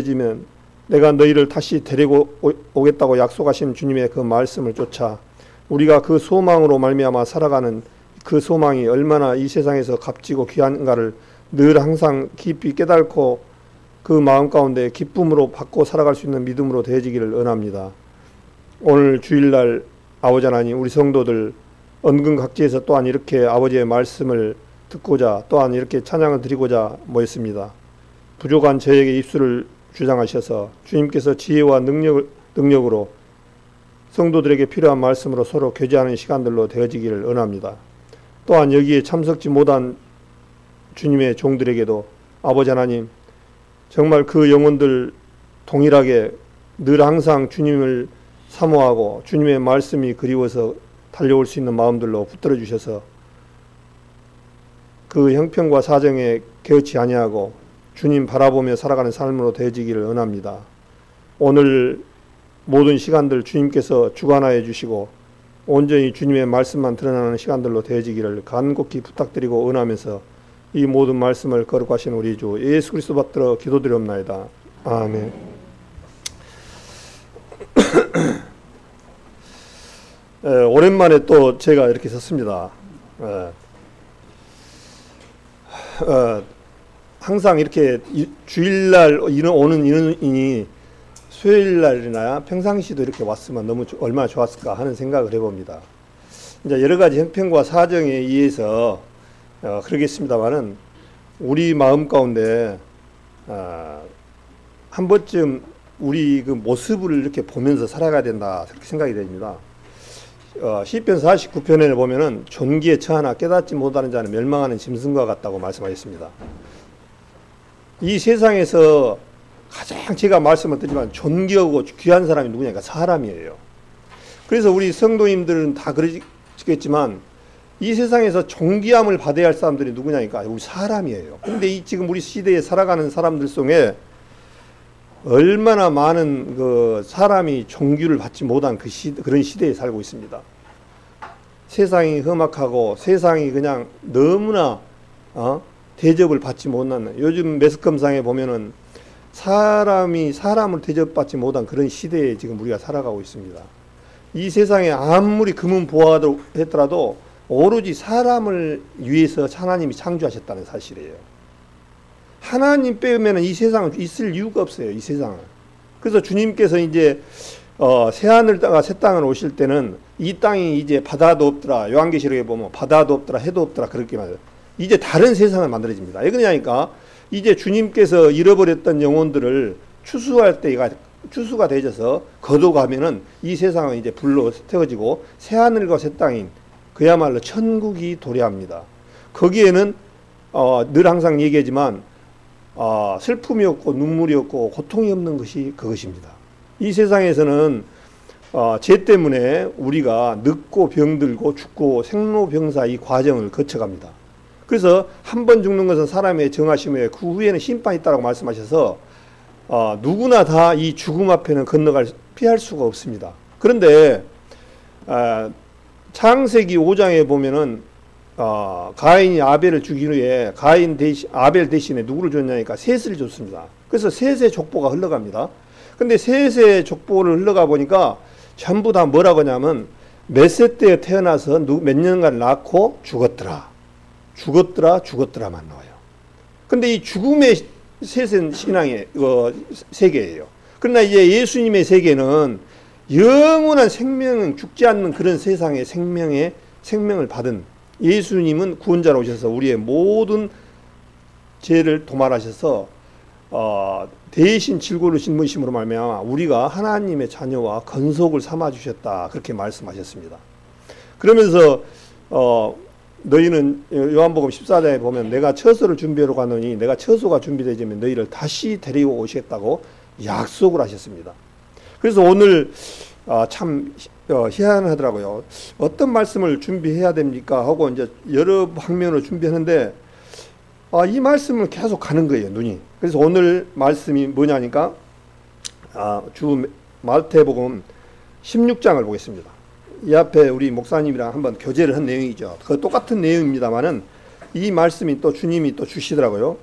지면 내가 너희를 다시 데리고 오겠다고 약속하신 주님의 그 말씀을 쫓아 우리가 그 소망으로 말미암아 살아가는 그 소망이 얼마나 이 세상에서 값지고 귀한가를 늘 항상 깊이 깨닫고 그 마음 가운데 기쁨으로 받고 살아갈 수 있는 믿음으로 되어지기를 원합니다. 오늘 주일날 아버지 하나님, 우리 성도들 언근각지에서 또한 이렇게 아버지의 말씀을 듣고자 또한 이렇게 찬양을 드리고자 모였습니다. 부족한 저에게 입술을 주장하셔서 주님께서 지혜와 능력으로 성도들에게 필요한 말씀으로 서로 교제하는 시간들로 되어지기를 원합니다. 또한 여기에 참석지 못한 주님의 종들에게도 아버지 하나님, 정말 그 영혼들 동일하게 늘 항상 주님을 사모하고 주님의 말씀이 그리워서 달려올 수 있는 마음들로 붙들어 주셔서 그 형편과 사정에 개의치 아니하고 주님 바라보며 살아가는 삶으로 되어지기를 원합니다. 오늘 모든 시간들 주님께서 주관하여 주시고 온전히 주님의 말씀만 드러나는 시간들로 되어지기를 간곡히 부탁드리고 원하면서 이 모든 말씀을 거룩하신 우리 주 예수 그리스도 받들어 기도드리옵나이다. 아멘. 오랜만에 또 제가 이렇게 섰습니다. 항상 이렇게 주일날 오는 인원이 수요일날이나 평상시도 이렇게 왔으면 얼마나 좋았을까 하는 생각을 해봅니다. 이제 여러 가지 형편과 사정에 의해서 그러겠습니다만은 우리 마음 가운데 한 번쯤 우리 그 모습을 이렇게 보면서 살아가야 된다, 그렇게 생각이 됩니다. 시편 49편에 보면은 존귀에 처하나 깨닫지 못하는 자는 멸망하는 짐승과 같다고 말씀하셨습니다. 이 세상에서 가장 제가 말씀을 드리지만 존귀하고 귀한 사람이 누구냐? 사람이에요. 그래서 우리 성도님들은 다 그러시겠지만 이 세상에서 존귀함을 받아야 할 사람들이 누구냐니까 우리 사람이에요. 그런데 지금 우리 시대에 살아가는 사람들 속에 얼마나 많은 그 사람이 존귀를 받지 못한 그런 시대에 살고 있습니다. 세상이 험악하고 세상이 그냥 너무나 대접을 받지 못하는, 요즘 매스컴상에 보면은 사람이 사람을 대접받지 못한 그런 시대에 지금 우리가 살아가고 있습니다. 이 세상에 아무리 금은 보화하더라도 오로지 사람을 위해서 하나님이 창조하셨다는 사실이에요. 하나님 빼면 이 세상은 있을 이유가 없어요. 이 세상은. 그래서 주님께서 이제 새하늘 땅과 새 땅을 오실 때는 이 땅이 이제 바다도 없더라, 요한계시록에 보면 바다도 없더라, 해도 없더라, 그렇게 말해요. 이제 다른 세상을 만들어집니다. 왜 그러냐니까 이제 주님께서 잃어버렸던 영혼들을 추수할 때가 추수가 되어서 거둬가면은 이 세상은 이제 불로 태워지고 새하늘과 새 땅인 그야말로 천국이 도래합니다. 거기에는 늘 항상 얘기하지만 슬픔이 없고 눈물이 없고 고통이 없는 것이 그것입니다. 이 세상에서는 죄 때문에 우리가 늙고 병들고 죽고 생로병사 이 과정을 거쳐갑니다. 그래서 한 번 죽는 것은 사람의 정하심에 그 후에는 심판이 있다고 말씀하셔서 누구나 다 이 죽음 앞에는 피할 수가 없습니다. 그런데 창세기 5장에 보면은 가인이 아벨을 죽인 후에 아벨 대신에 누구를 줬냐니까 셋을 줬습니다. 그래서 셋의 족보가 흘러갑니다. 근데 셋의 족보를 흘러가 보니까 전부 다 뭐라고 하냐면 몇세 때에 태어나서 몇 년간 낳고 죽었더라만 나와요. 근데 이 죽음의 셋은 신앙의 세계예요. 그러나 이제 예수님의 세계는 영원한 생명은 죽지 않는 그런 세상의 생명을 받은 예수님은 구원자로 오셔서 우리의 모든 죄를 도말하셔서 대신 질고를 짊으심으로 말미암아 우리가 하나님의 자녀와 건속을 삼아 주셨다, 그렇게 말씀하셨습니다. 그러면서 너희는 요한복음 14장에 보면 내가 처소를 준비하러 가노니 내가 처소가 준비되면 너희를 다시 데리고 오시겠다고 약속을 하셨습니다. 그래서 오늘 참 희한하더라고요. 어떤 말씀을 준비해야 됩니까 하고 이제 여러 방면으로 준비하는데 이 말씀을 계속 가는 거예요, 눈이. 그래서 오늘 말씀이 뭐냐니까 주 마태복음 16장을 보겠습니다. 이 앞에 우리 목사님이랑 한번 교제를 한 내용이죠. 그 똑같은 내용입니다만은 이 말씀이 또 주님이 또 주시더라고요.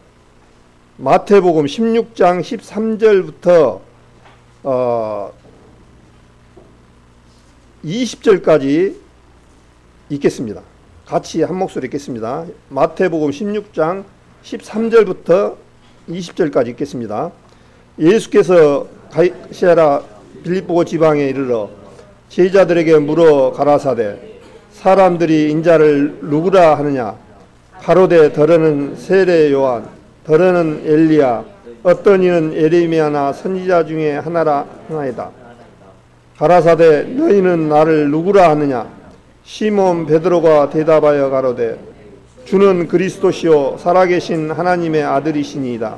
마태복음 16장 13절부터 20절까지 읽겠습니다. 같이 한 목소리 읽겠습니다. 마태복음 16장 13절부터 20절까지 읽겠습니다. 예수께서 가이사랴 빌립보 지방에 이르러 제자들에게 물어 가라사대 사람들이 인자를 누구라 하느냐 가로되 더러는 세례 요한 더러는 엘리야 어떤 이는 예레미야나 선지자 중에 하나이다. 가라사대 너희는 나를 누구라 하느냐 시몬 베드로가 대답하여 가로되 주는 그리스도시요 살아계신 하나님의 아들이시니이다.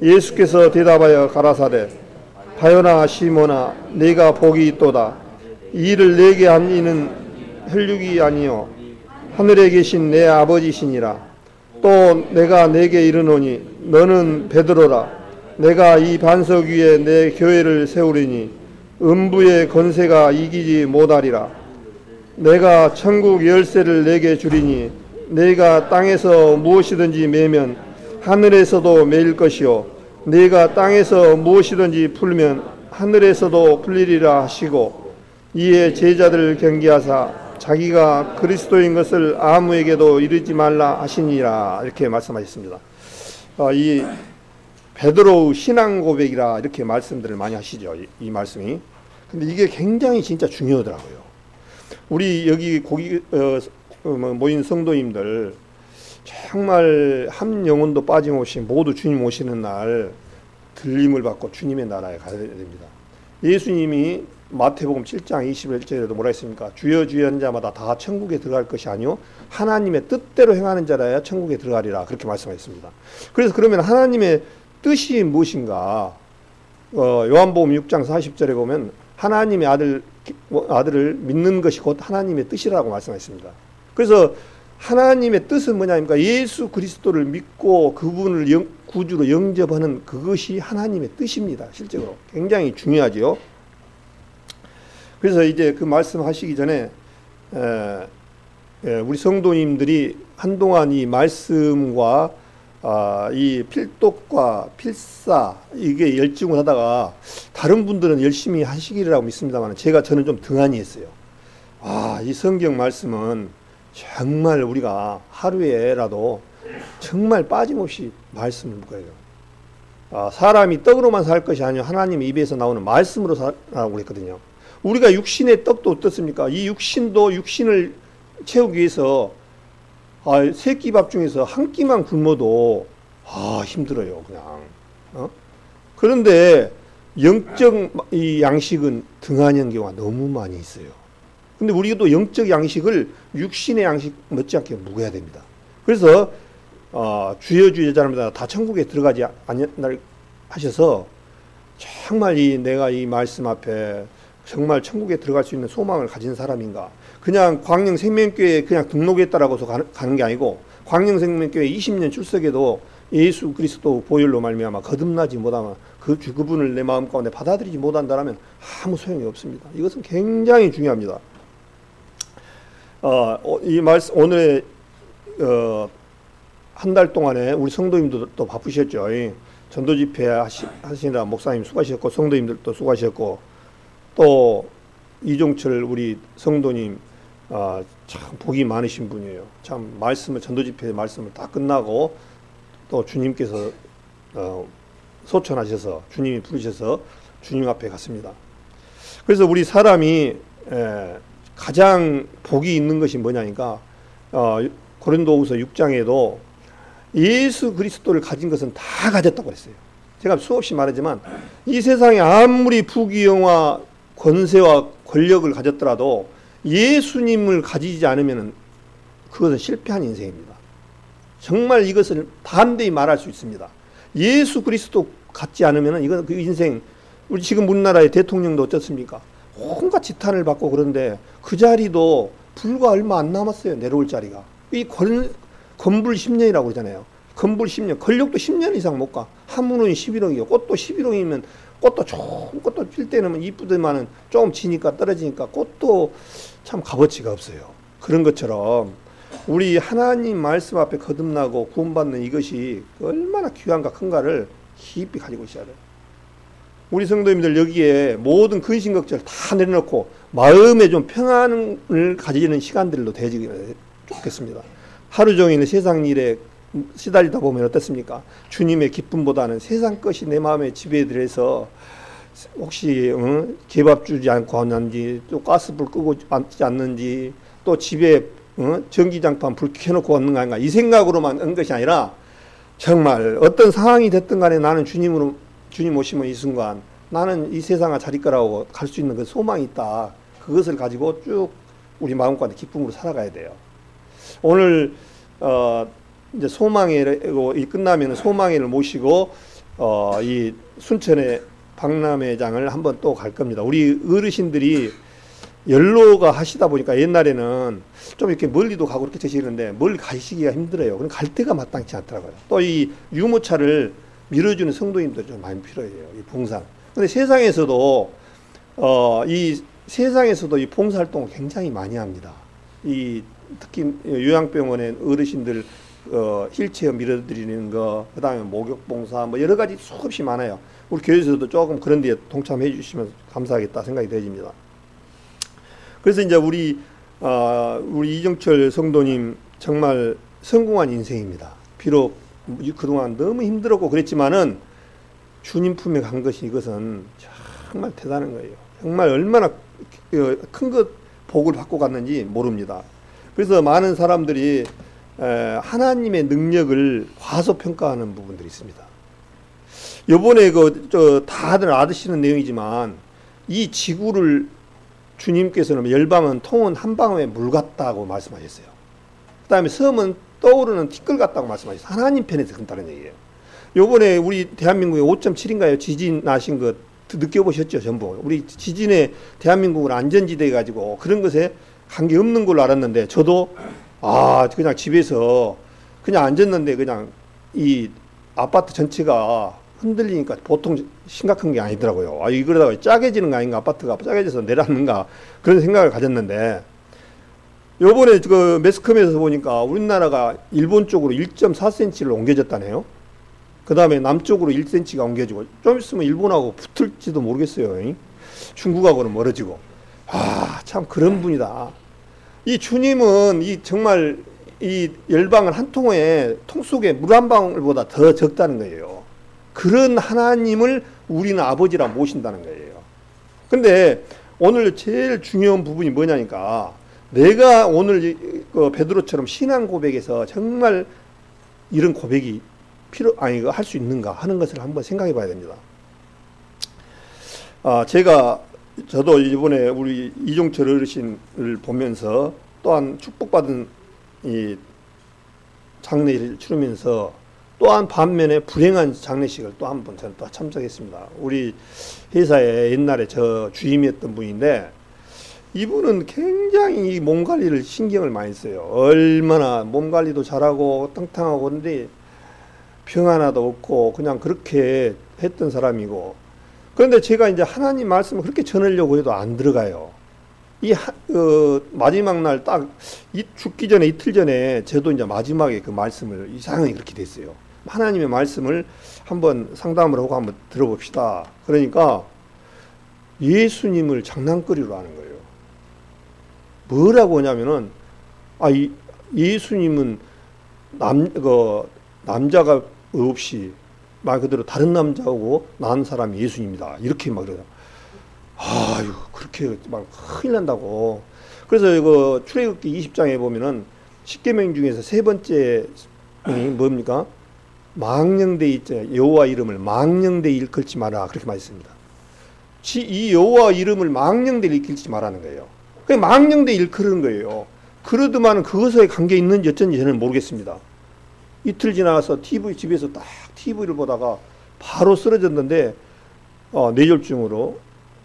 예수께서 대답하여 가라사대 바요나 시몬아 네가 복이 있도다. 이 일을 내게 한 이는 혈육이 아니요 하늘에 계신 내 아버지시니라. 또 내가 네게 이르노니 너는 베드로라. 내가 이 반석 위에 내 교회를 세우리니 음부의 권세가 이기지 못하리라. 내가 천국 열쇠를 내게 주리니 네가 땅에서 무엇이든지 매면 하늘에서도 매일 것이요 네가 땅에서 무엇이든지 풀면 하늘에서도 풀리리라 하시고 이에 제자들을 경계하사 자기가 그리스도인 것을 아무에게도 이르지 말라 하시니라 이렇게 말씀하셨습니다. 이 베드로의 신앙 고백이라 이렇게 말씀들을 많이 하시죠. 이 말씀이. 근데 이게 굉장히 진짜 중요하더라고요. 우리 여기 모인 성도님들 정말 한 영혼도 빠짐없이 모두 주님 오시는 날 들림을 받고 주님의 나라에 가야 됩니다. 예수님이 마태복음 7장 21절에도 뭐라 했습니까? 주여 주여 하는 자마다 다 천국에 들어갈 것이 아니요 하나님의 뜻대로 행하는 자라야 천국에 들어가리라 그렇게 말씀하셨습니다. 그래서 그러면 하나님의 뜻이 무엇인가? 요한복음 6장 40절에 보면 하나님의 아들을 믿는 것이 곧 하나님의 뜻이라고 말씀하셨습니다. 그래서 하나님의 뜻은 뭐냐니까 예수 그리스도를 믿고 그분을 구주로 영접하는 그것이 하나님의 뜻입니다. 실제로 굉장히 중요하지요. 그래서 이제 그 말씀하시기 전에 우리 성도님들이 한동안 이 말씀과 이 필독과 필사 이게 열중을 하다가 다른 분들은 열심히 하시기라고 믿습니다만 저는 좀 등한히 했어요. 이 성경 말씀은 정말 우리가 하루에라도 정말 빠짐없이 말씀을 묵어요. 사람이 떡으로만 살 것이 아니라 하나님 입에서 나오는 말씀으로 살라고 그랬거든요. 우리가 육신의 떡도 어떻습니까? 이 육신도 육신을 채우기 위해서 세 끼밥 중에서 한 끼만 굶어도 힘들어요 그냥. 그런데 영적 이 양식은 등한한 경우가 너무 많이 있어요. 근데 우리도 영적 양식을 육신의 양식 못지않게 묵어야 됩니다. 그래서 주여 주여 자마다 다 천국에 들어가지 않냐 하셔서 정말 내가 이 말씀 앞에 정말 천국에 들어갈 수 있는 소망을 가진 사람인가? 그냥 광명생명교회에 그냥 등록했다라고 해서 가는 게 아니고 광명생명교회 20년 출석에도 예수 그리스도 보혈로 말미암아 거듭나지 못하면 그분을 내 마음 가운데 받아들이지 못한다면 아무 소용이 없습니다. 이것은 굉장히 중요합니다. 이 말씀 오늘의 한 달 동안에 우리 성도님들도 바쁘셨죠. 전도 집회 하시느라 목사님 수고하셨고 성도님들도 수고하셨고 또 이종철 우리 성도님 참 복이 많으신 분이에요. 참 전도 집회 말씀을 다 끝나고 또 주님께서 소천하셔서 주님이 부르셔서 주님 앞에 갔습니다. 그래서 우리 사람이 가장 복이 있는 것이 뭐냐니까 고린도후서 6장에도 예수 그리스도를 가진 것은 다 가졌다고 그랬어요. 제가 수없이 말하지만 이 세상에 아무리 부귀영화 권세와 권력을 가졌더라도 예수님을 가지지 않으면 그것은 실패한 인생입니다. 정말 이것을 담대히 말할 수 있습니다. 예수 그리스도 갖지 않으면 이건 그 인생 우리 지금 우리나라의 대통령도 어떻습니까? 온갖 지탄을 받고 그런데 그 자리도 불과 얼마 안 남았어요. 내려올 자리가. 이 건불 10년이라고 그러잖아요. 건불 10년. 권력도 10년 이상 못 가. 한문은 11억이요. 꽃도 11억이면 꽃도 좋은 꽃도 필 때는 이쁘더만은 조금 지니까 떨어지니까 꽃도 참 값어치가 없어요. 그런 것처럼 우리 하나님 말씀 앞에 거듭나고 구원받는 이것이 얼마나 귀한가 큰가를 깊이 가지고 있어야 돼요. 우리 성도님들 여기에 모든 근심 걱정을 다 내려놓고 마음에 좀 평안을 가지는 시간들로 되지 좋겠습니다. 하루 종일 세상 일에 시달리다 보면 어떻습니까? 주님의 기쁨보다는 세상 것이 내 마음에 지배들어서 혹시 개밥 주지 않고 왔는지, 또 가스불 끄고 앉지 않는지, 또 집에 전기장판 불 켜놓고 왔는가 아닌가, 이 생각으로만 온 것이 아니라 정말 어떤 상황이 됐든 간에 나는 주님 오시면 이 순간 나는 이 세상을 잘 이끌어가고 갈 수 있는 그 소망이 있다. 그것을 가지고 쭉 우리 마음 가운데 기쁨으로 살아가야 돼요. 오늘 이제 소망회로 끝나면 소망회를 모시고 이 순천의 박람회장을 한번 또 갈 겁니다. 우리 어르신들이 연로가 하시다 보니까 옛날에는 좀 이렇게 멀리도 가고 그렇게 되시는데 멀리 가시기가 힘들어요. 그럼 갈 데가 마땅치 않더라고요. 또 이 유모차를 밀어주는 성도님도 좀 많이 필요해요. 이 봉사. 근데 세상에서도 이 세상에서도 이 봉사 활동을 굉장히 많이 합니다. 이 특히 요양병원의 어르신들 휠체어 밀어드리는 거, 그 다음에 목욕 봉사, 뭐 여러 가지 수없이 많아요. 우리 교회에서도 조금 그런 데에 동참해 주시면 감사하겠다 생각이 되집니다. 그래서 이제 우리 이정철 성도님 정말 성공한 인생입니다. 비록 그동안 너무 힘들었고 그랬지만은 주님 품에 간 것이 이것은 정말 대단한 거예요. 정말 얼마나 큰 것 복을 받고 갔는지 모릅니다. 그래서 많은 사람들이 하나님의 능력을 과소평가하는 부분들이 있습니다. 요번에 다들 아시는 내용이지만 이 지구를 주님께서는 열방은 통은 한 방울의 물 같다고 말씀하셨어요. 그 다음에 섬은 떠오르는 티끌 같다고 말씀하셨어요. 하나님 편에서 그런다는 얘기예요. 요번에 우리 대한민국에 5.7인가요? 지진 나신 것 느껴보셨죠? 전부. 우리 지진에 대한민국을 안전지대 가지고 그런 것에 관계 없는 걸로 알았는데 저도 그냥 집에서 그냥 앉았는데 그냥 이 아파트 전체가 흔들리니까 보통 심각한 게 아니더라고요. 이거다가 짜게지는 거 아닌가, 아파트가 짜게져서 내려앉는가 그런 생각을 가졌는데 요번에 그 매스컴에서 보니까 우리나라가 일본 쪽으로 1.4cm를 옮겨졌다네요. 그 다음에 남쪽으로 1cm가 옮겨지고 좀 있으면 일본하고 붙을지도 모르겠어요. 중국하고는 멀어지고. 참 그런 분이다. 이 주님은 정말 이 열방을 한 통에 통 속에 물 한 방울보다 더 적다는 거예요. 그런 하나님을 우리는 아버지라 모신다는 거예요. 근데 오늘 제일 중요한 부분이 뭐냐니까 내가 오늘 베드로처럼 신앙 고백에서 정말 이런 고백이 할 수 있는가 하는 것을 한번 생각해 봐야 됩니다. 저도 이번에 우리 이종철 어르신을 보면서 또한 축복받은 이 장례를 치르면서 또한 반면에 불행한 장례식을 또 한 번 저는 또 참석했습니다. 우리 회사에 옛날에 저 주임이었던 분인데 이분은 굉장히 몸 관리를 신경을 많이 써요. 얼마나 몸 관리도 잘하고 탕탕하고 그런데 병 하나도 없고 그냥 그렇게 했던 사람이고 그런데 제가 이제 하나님 말씀을 그렇게 전하려고 해도 안 들어가요. 마지막 날 딱 죽기 전에 이틀 전에 저도 이제 마지막에 그 말씀을 이상하게 그렇게 됐어요. 하나님의 말씀을 한번 상담을 하고 한번 들어봅시다. 그러니까 예수님을 장난거리로 하는 거예요. 뭐라고 하냐면은 예수님은 남자가 없이 말 그대로 다른 남자하고 낳은 사람이 예수님이다. 이렇게 막 그래요. 그렇게 막 큰일 난다고. 그래서 이거 출애굽기 20장에 보면은 10계명 중에서 세 번째 뭡니까? 망령되이 있잖아요. 여호와 이름을 망령되이 일컬지 마라. 그렇게 말했습니다. 이 여호와 이름을 망령되이 일컬지 마라는 거예요. 그냥 망령되이 일컬는 거예요. 그러더만 그것에 관계 있는지 어쩐지 저는 모르겠습니다. 이틀 지나서 집에서 딱 TV를 보다가 바로 쓰러졌는데 뇌졸중으로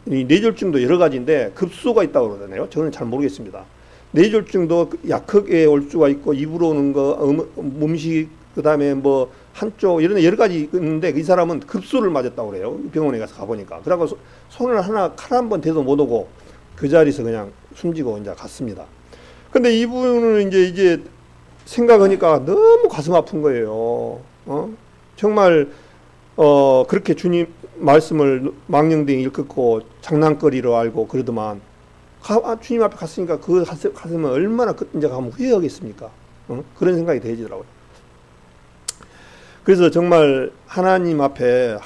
이 뇌졸중도 여러 가지인데 급소가 있다고 그러잖아요. 저는 잘 모르겠습니다. 뇌졸중도 약하게 올 수가 있고 입으로 오는 거 음식 그다음에 뭐 한쪽 이런 여러 가지 있는데 이 사람은 급소를 맞았다고 그래요. 병원에 가서 가보니까. 그래갖고 손을 칼 한 번 대도 못 오고 그 자리에서 그냥 숨지고 이제 갔습니다. 근데 이분은 이제 생각하니까 너무 가슴 아픈 거예요. 정말 그렇게 주님 말씀을 망령되이 일컫고 장난거리로 알고 그러더만 주님 앞에 갔으니까 그 가슴은 얼마나 이제 가면 후회하겠습니까? 그런 생각이 들더라고요. 그래서 정말 하나님 앞에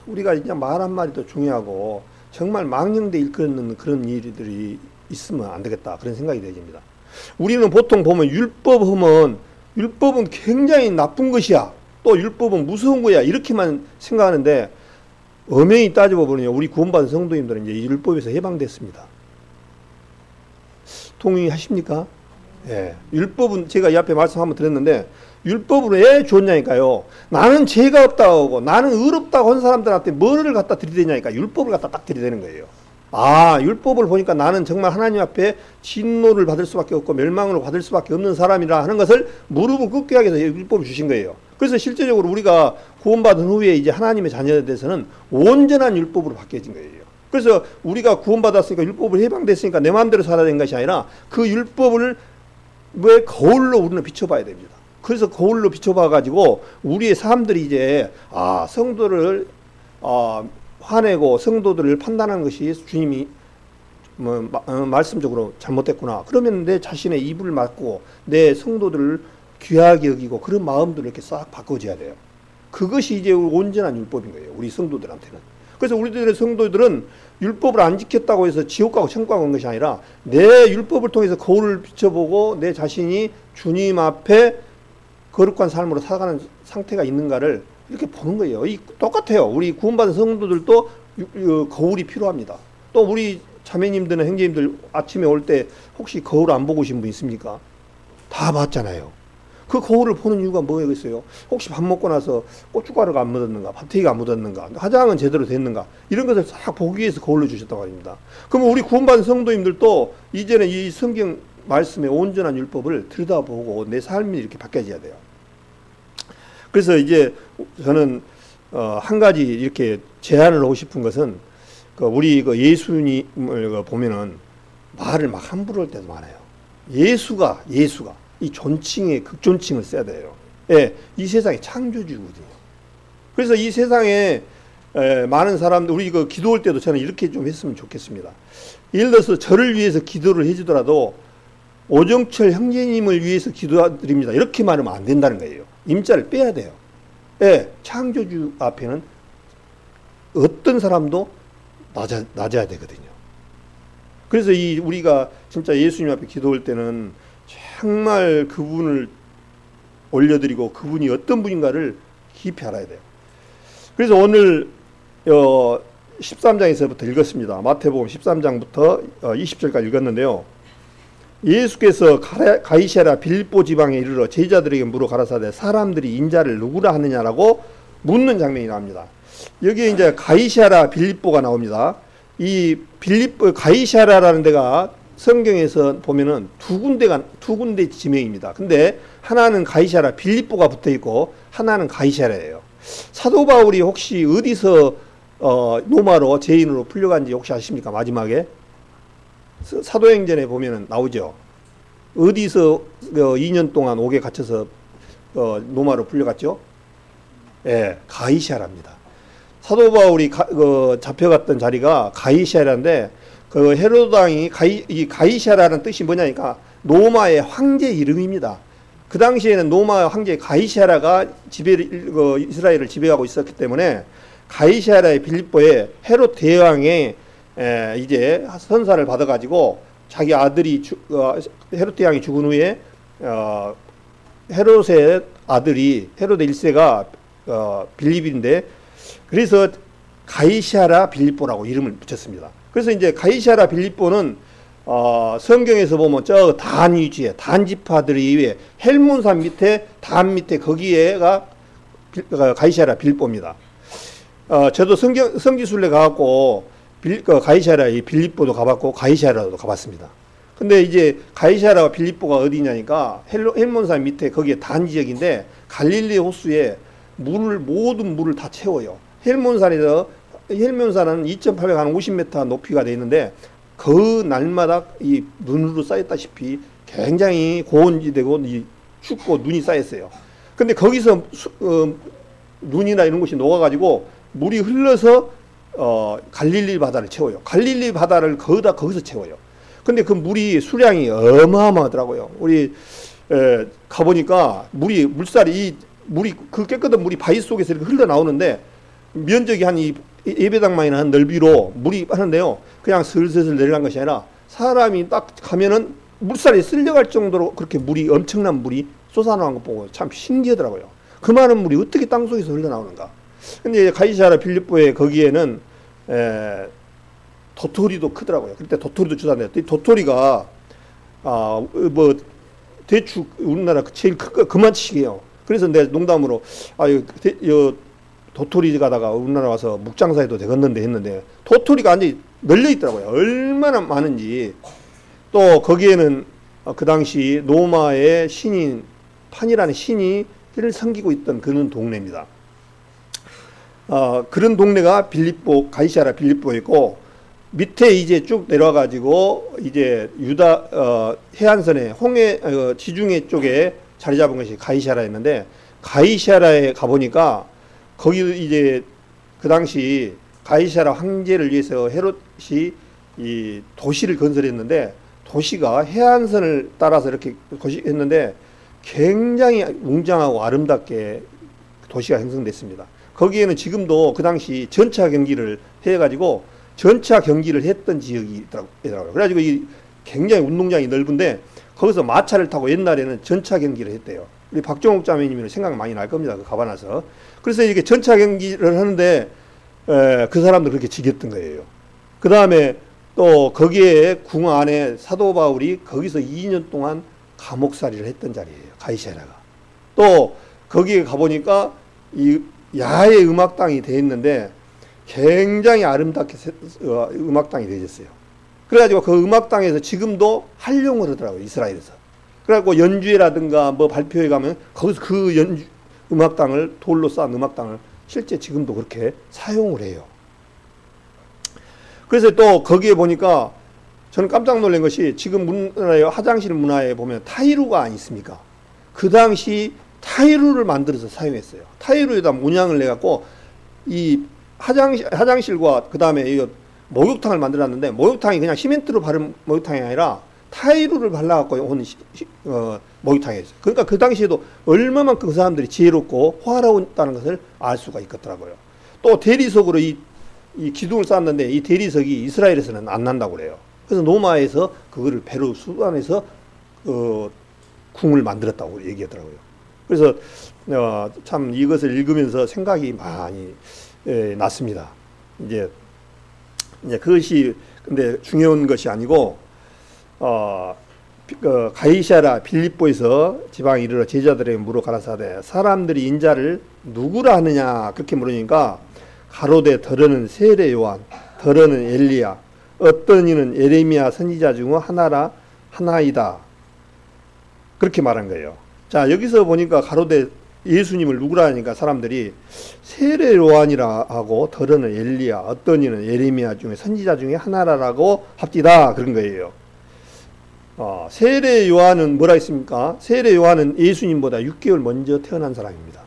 우리가 이제 말 한마디도 중요하고 정말 망령되이 일컫는 그런 일들이 있으면 안 되겠다, 그런 생각이 들집니다. 우리는 보통 보면 율법은 굉장히 나쁜 것이야, 또 율법은 무서운 거야, 이렇게만 생각하는데 엄연히 따져보면 우리 구원받은 성도님들은 이제 율법에서 해방됐습니다. 동의하십니까? 예. 율법은 제가 이 앞에 말씀 한번 드렸는데 율법으로 왜 좋냐니까요. 나는 죄가 없다고 하고 나는 의롭다고 한 사람들한테 뭐를 갖다 들이대냐니까 율법을 갖다 딱 들이대는 거예요. 율법을 보니까 나는 정말 하나님 앞에 진노를 받을 수밖에 없고 멸망을 받을 수밖에 없는 사람이라 하는 것을 무릎을 꿇게 하기 위해서 율법을 주신 거예요. 그래서 실제적으로 우리가 구원받은 후에 이제 하나님의 자녀에 대해서는 온전한 율법으로 바뀌어진 거예요. 그래서 우리가 구원받았으니까 율법을 해방됐으니까 내 마음대로 살아야 되는 것이 아니라 그 율법을 왜 거울로 우리는 비춰봐야 됩니다. 그래서 거울로 비춰봐가지고 우리의 삶들이 이제 성도를 화내고 성도들을 판단하는 것이 주님이 말씀적으로 잘못됐구나. 그러면 내 자신의 입을 막고 내 성도들을 귀하게 여기고 그런 마음들을 이렇게 싹 바꿔줘야 돼요. 그것이 이제 온전한 율법인 거예요. 우리 성도들한테는. 그래서 우리들의 성도들은 율법을 안 지켰다고 해서 지옥 가고 천국 가고 온 것이 아니라 내 율법을 통해서 거울을 비춰보고 내 자신이 주님 앞에 거룩한 삶으로 살아가는 상태가 있는가를 이렇게 보는 거예요. 똑같아요. 우리 구원받은 성도들도 거울이 필요합니다. 또 우리 자매님들은 형제님들 아침에 올 때 혹시 거울 안 보고 오신 분 있습니까? 다 봤잖아요. 그 거울을 보는 이유가 뭐겠어요? 혹시 밥 먹고 나서 고춧가루가 안 묻었는가, 파테이가 안 묻었는가, 화장은 제대로 됐는가, 이런 것을 싹 보기 위해서 거울로 주셨다고 합니다. 그러면 우리 구원받은 성도님들도 이제는 이 성경 말씀의 온전한 율법을 들여다보고 내 삶이 이렇게 바뀌어져야 돼요. 그래서 이제 저는 한 가지 이렇게 제안을 하고 싶은 것은 우리 예수님을 보면은 말을 막 함부로 할 때도 많아요. 예수가 이 존칭의 극존칭을 써야 돼요. 예, 이 세상의 창조주거든요. 그래서 이 세상에 많은 사람들, 우리 기도할 때도 저는 이렇게 좀 했으면 좋겠습니다. 예를 들어서 저를 위해서 기도를 해주더라도 오정철 형제님을 위해서 기도드립니다, 이렇게 말하면 안 된다는 거예요. 임자를 빼야 돼요. 예, 창조주 앞에는 어떤 사람도 낮아야 되거든요. 그래서 우리가 진짜 예수님 앞에 기도할 때는 정말 그분을 올려드리고 그분이 어떤 분인가를 깊이 알아야 돼요. 그래서 오늘 13장에서부터 읽었습니다. 마태복음 13장부터 20절까지 읽었는데요. 예수께서 가이사랴 빌립보 지방에 이르러 제자들에게 물어 가라사대 사람들이 인자를 누구라 하느냐라고 묻는 장면이 나옵니다. 여기에 이제 가이사랴 빌립보가 나옵니다. 이 가이사랴라는 데가 성경에서 보면은 두 군데 지명입니다. 근데 하나는 가이사랴 빌립보가 붙어 있고 하나는 가이사랴예요. 사도 바울이 혹시 어디서 로마로 죄인으로 풀려간지 혹시 아십니까? 마지막에 사도행전에 보면은 나오죠. 어디서 2년 동안 옥에 갇혀서 로마로 풀려갔죠? 예, 가이사랴입니다. 사도 바울이 잡혀갔던 자리가 가이사랴인데 헤로드 왕이 이 가이사랴라는 뜻이 뭐냐니까 로마의 황제 이름입니다. 그 당시에는 로마 황제 가이사랴가 이스라엘을 지배하고 있었기 때문에 가이사랴의 빌립보에 헤롯 대왕의 이제 선사를 받아가지고 자기 아들이 헤롯 대왕이 죽은 후에 헤롯의 아들이 헤롯 1세가 빌립인데 그래서 가이사랴 빌립보라고 이름을 붙였습니다. 그래서 이제 가이사랴 빌립보는 성경에서 보면 저 단 위치에 단 지파들이 위에 헬몬산 밑에 단 밑에 거기에가 가이사랴 빌립보입니다. 저도 성지순례 가갖고 가이사랴 빌립보도 가봤고 가이사랴도 가봤습니다. 근데 이제 가이사랴와 빌립보가 어디냐니까 헬몬산 밑에 거기에 단 지역인데 갈릴리 호수에 모든 물을 다 채워요. 헬몬산은 2,850m 높이가 되어 있는데 그 날마다 이 눈으로 쌓였다시피 굉장히 고온지대고 이 춥고 눈이 쌓였어요. 근데 거기서 눈이나 이런 것이 녹아가지고 물이 흘러서 갈릴리 바다를 채워요. 갈릴리 바다를 거기서 채워요. 근데 그 물이 수량이 어마어마하더라고요. 우리 가보니까 물살이 그 깨끗한 물이 바위 속에서 이렇게 흘러나오는데 면적이 한 예배당만이나 한 넓이로 물이 하는데요. 그냥 슬슬 내려간 것이 아니라 사람이 딱 가면은 물살이 쓸려갈 정도로 그렇게 엄청난 물이 쏟아나온 거 보고 참 신기하더라고요. 그 많은 물이 어떻게 땅 속에서 흘러나오는가. 근데 가이사랴 빌립보에 거기에는 도토리도 크더라고요. 그때 도토리도 주산해요. 도토리가 대추 우리나라 제일 큰 거 그만치게요. 그래서 내가 농담으로 도토리 가다가 우리나라 와서 묵장사해도 되겠는데 했는데 도토리가 완전히 널려 있더라고요. 얼마나 많은지. 또 거기에는 그 당시 로마의 신인 판이라는 신이 를 섬기고 있던 그런 동네입니다. 그런 동네가 가이사랴 빌립보였고 밑에 이제 쭉 내려와 가지고 이제 유다 해안선에 지중해 쪽에 자리 잡은 것이 가이사랴였는데 가이사랴에 가보니까 거기 이제 그 당시 가이사랴 황제를 위해서 헤롯이 이 도시를 건설했는데 도시가 해안선을 따라서 이렇게 했는데 굉장히 웅장하고 아름답게 도시가 형성됐습니다. 거기에는 지금도 그 당시 전차 경기를 해가지고 전차 경기를 했던 지역이 있더라고요. 그래가지고 굉장히 운동장이 넓은데 거기서 마차를 타고 옛날에는 전차 경기를 했대요. 우리 박종욱 자매님이 생각 많이 날 겁니다. 그 가봐놔서. 그래서 이렇게 전차 경기를 하는데 그 사람도 그렇게 지겼던 거예요. 그 다음에 또 거기에 궁 안에 사도 바울이 거기서 2년 동안 감옥살이를 했던 자리예요. 가이사랴가. 또 거기에 가보니까 이 야외 음악당이 돼 있는데 굉장히 아름답게 음악당이 되어졌어요. 그래가지고 그 음악당에서 지금도 활용을 하더라고요. 이스라엘에서. 그래갖고 연주회라든가 뭐 발표회 가면 거기서 그 음악당을 돌로 쌓은 음악당을 실제 지금도 그렇게 사용을 해요. 그래서 또 거기에 보니까 저는 깜짝 놀란 것이 지금 화장실 문화에 보면 타이루가 있습니까? 그 당시 타이루를 만들어서 사용했어요. 타이루에다 문양을 내갖고 이 화장실과 그 다음에 목욕탕을 만들었는데 목욕탕이 그냥 시멘트로 바른 목욕탕이 아니라 타이루를 발라갖고 온 목욕탕이었어요. 그러니까 그 당시에도 얼마만큼 그 사람들이 지혜롭고 화려했다는 것을 알 수가 있겠더라고요. 또 대리석으로 이 기둥을 쌓았는데 이 대리석이 이스라엘에서는 안 난다고 그래요. 그래서 로마에서 그거를 배로 수반해서 궁을 만들었다고 얘기하더라고요. 그래서 참 이것을 읽으면서 생각이 많이 났습니다. 이제 그것이 근데 중요한 것이 아니고 가이사랴 빌립보에서 지방에 이르러 제자들에게 물어 가라사대 사람들이 인자를 누구라 하느냐 그렇게 물으니까 가로되 더러는 세례 요한 더러는 엘리야 어떤 이는 예레미야 선지자 중 하나이다 그렇게 말한 거예요. 자 여기서 보니까 가로되 예수님을 누구라 하니까 사람들이 세례 요한이라 하고 더러는 엘리야 어떤 이는 예레미야 중에 선지자 중에 하나라고 합디다 그런 거예요. 세례 요한은 뭐라 했습니까? 세례 요한은 예수님보다 6개월 먼저 태어난 사람입니다.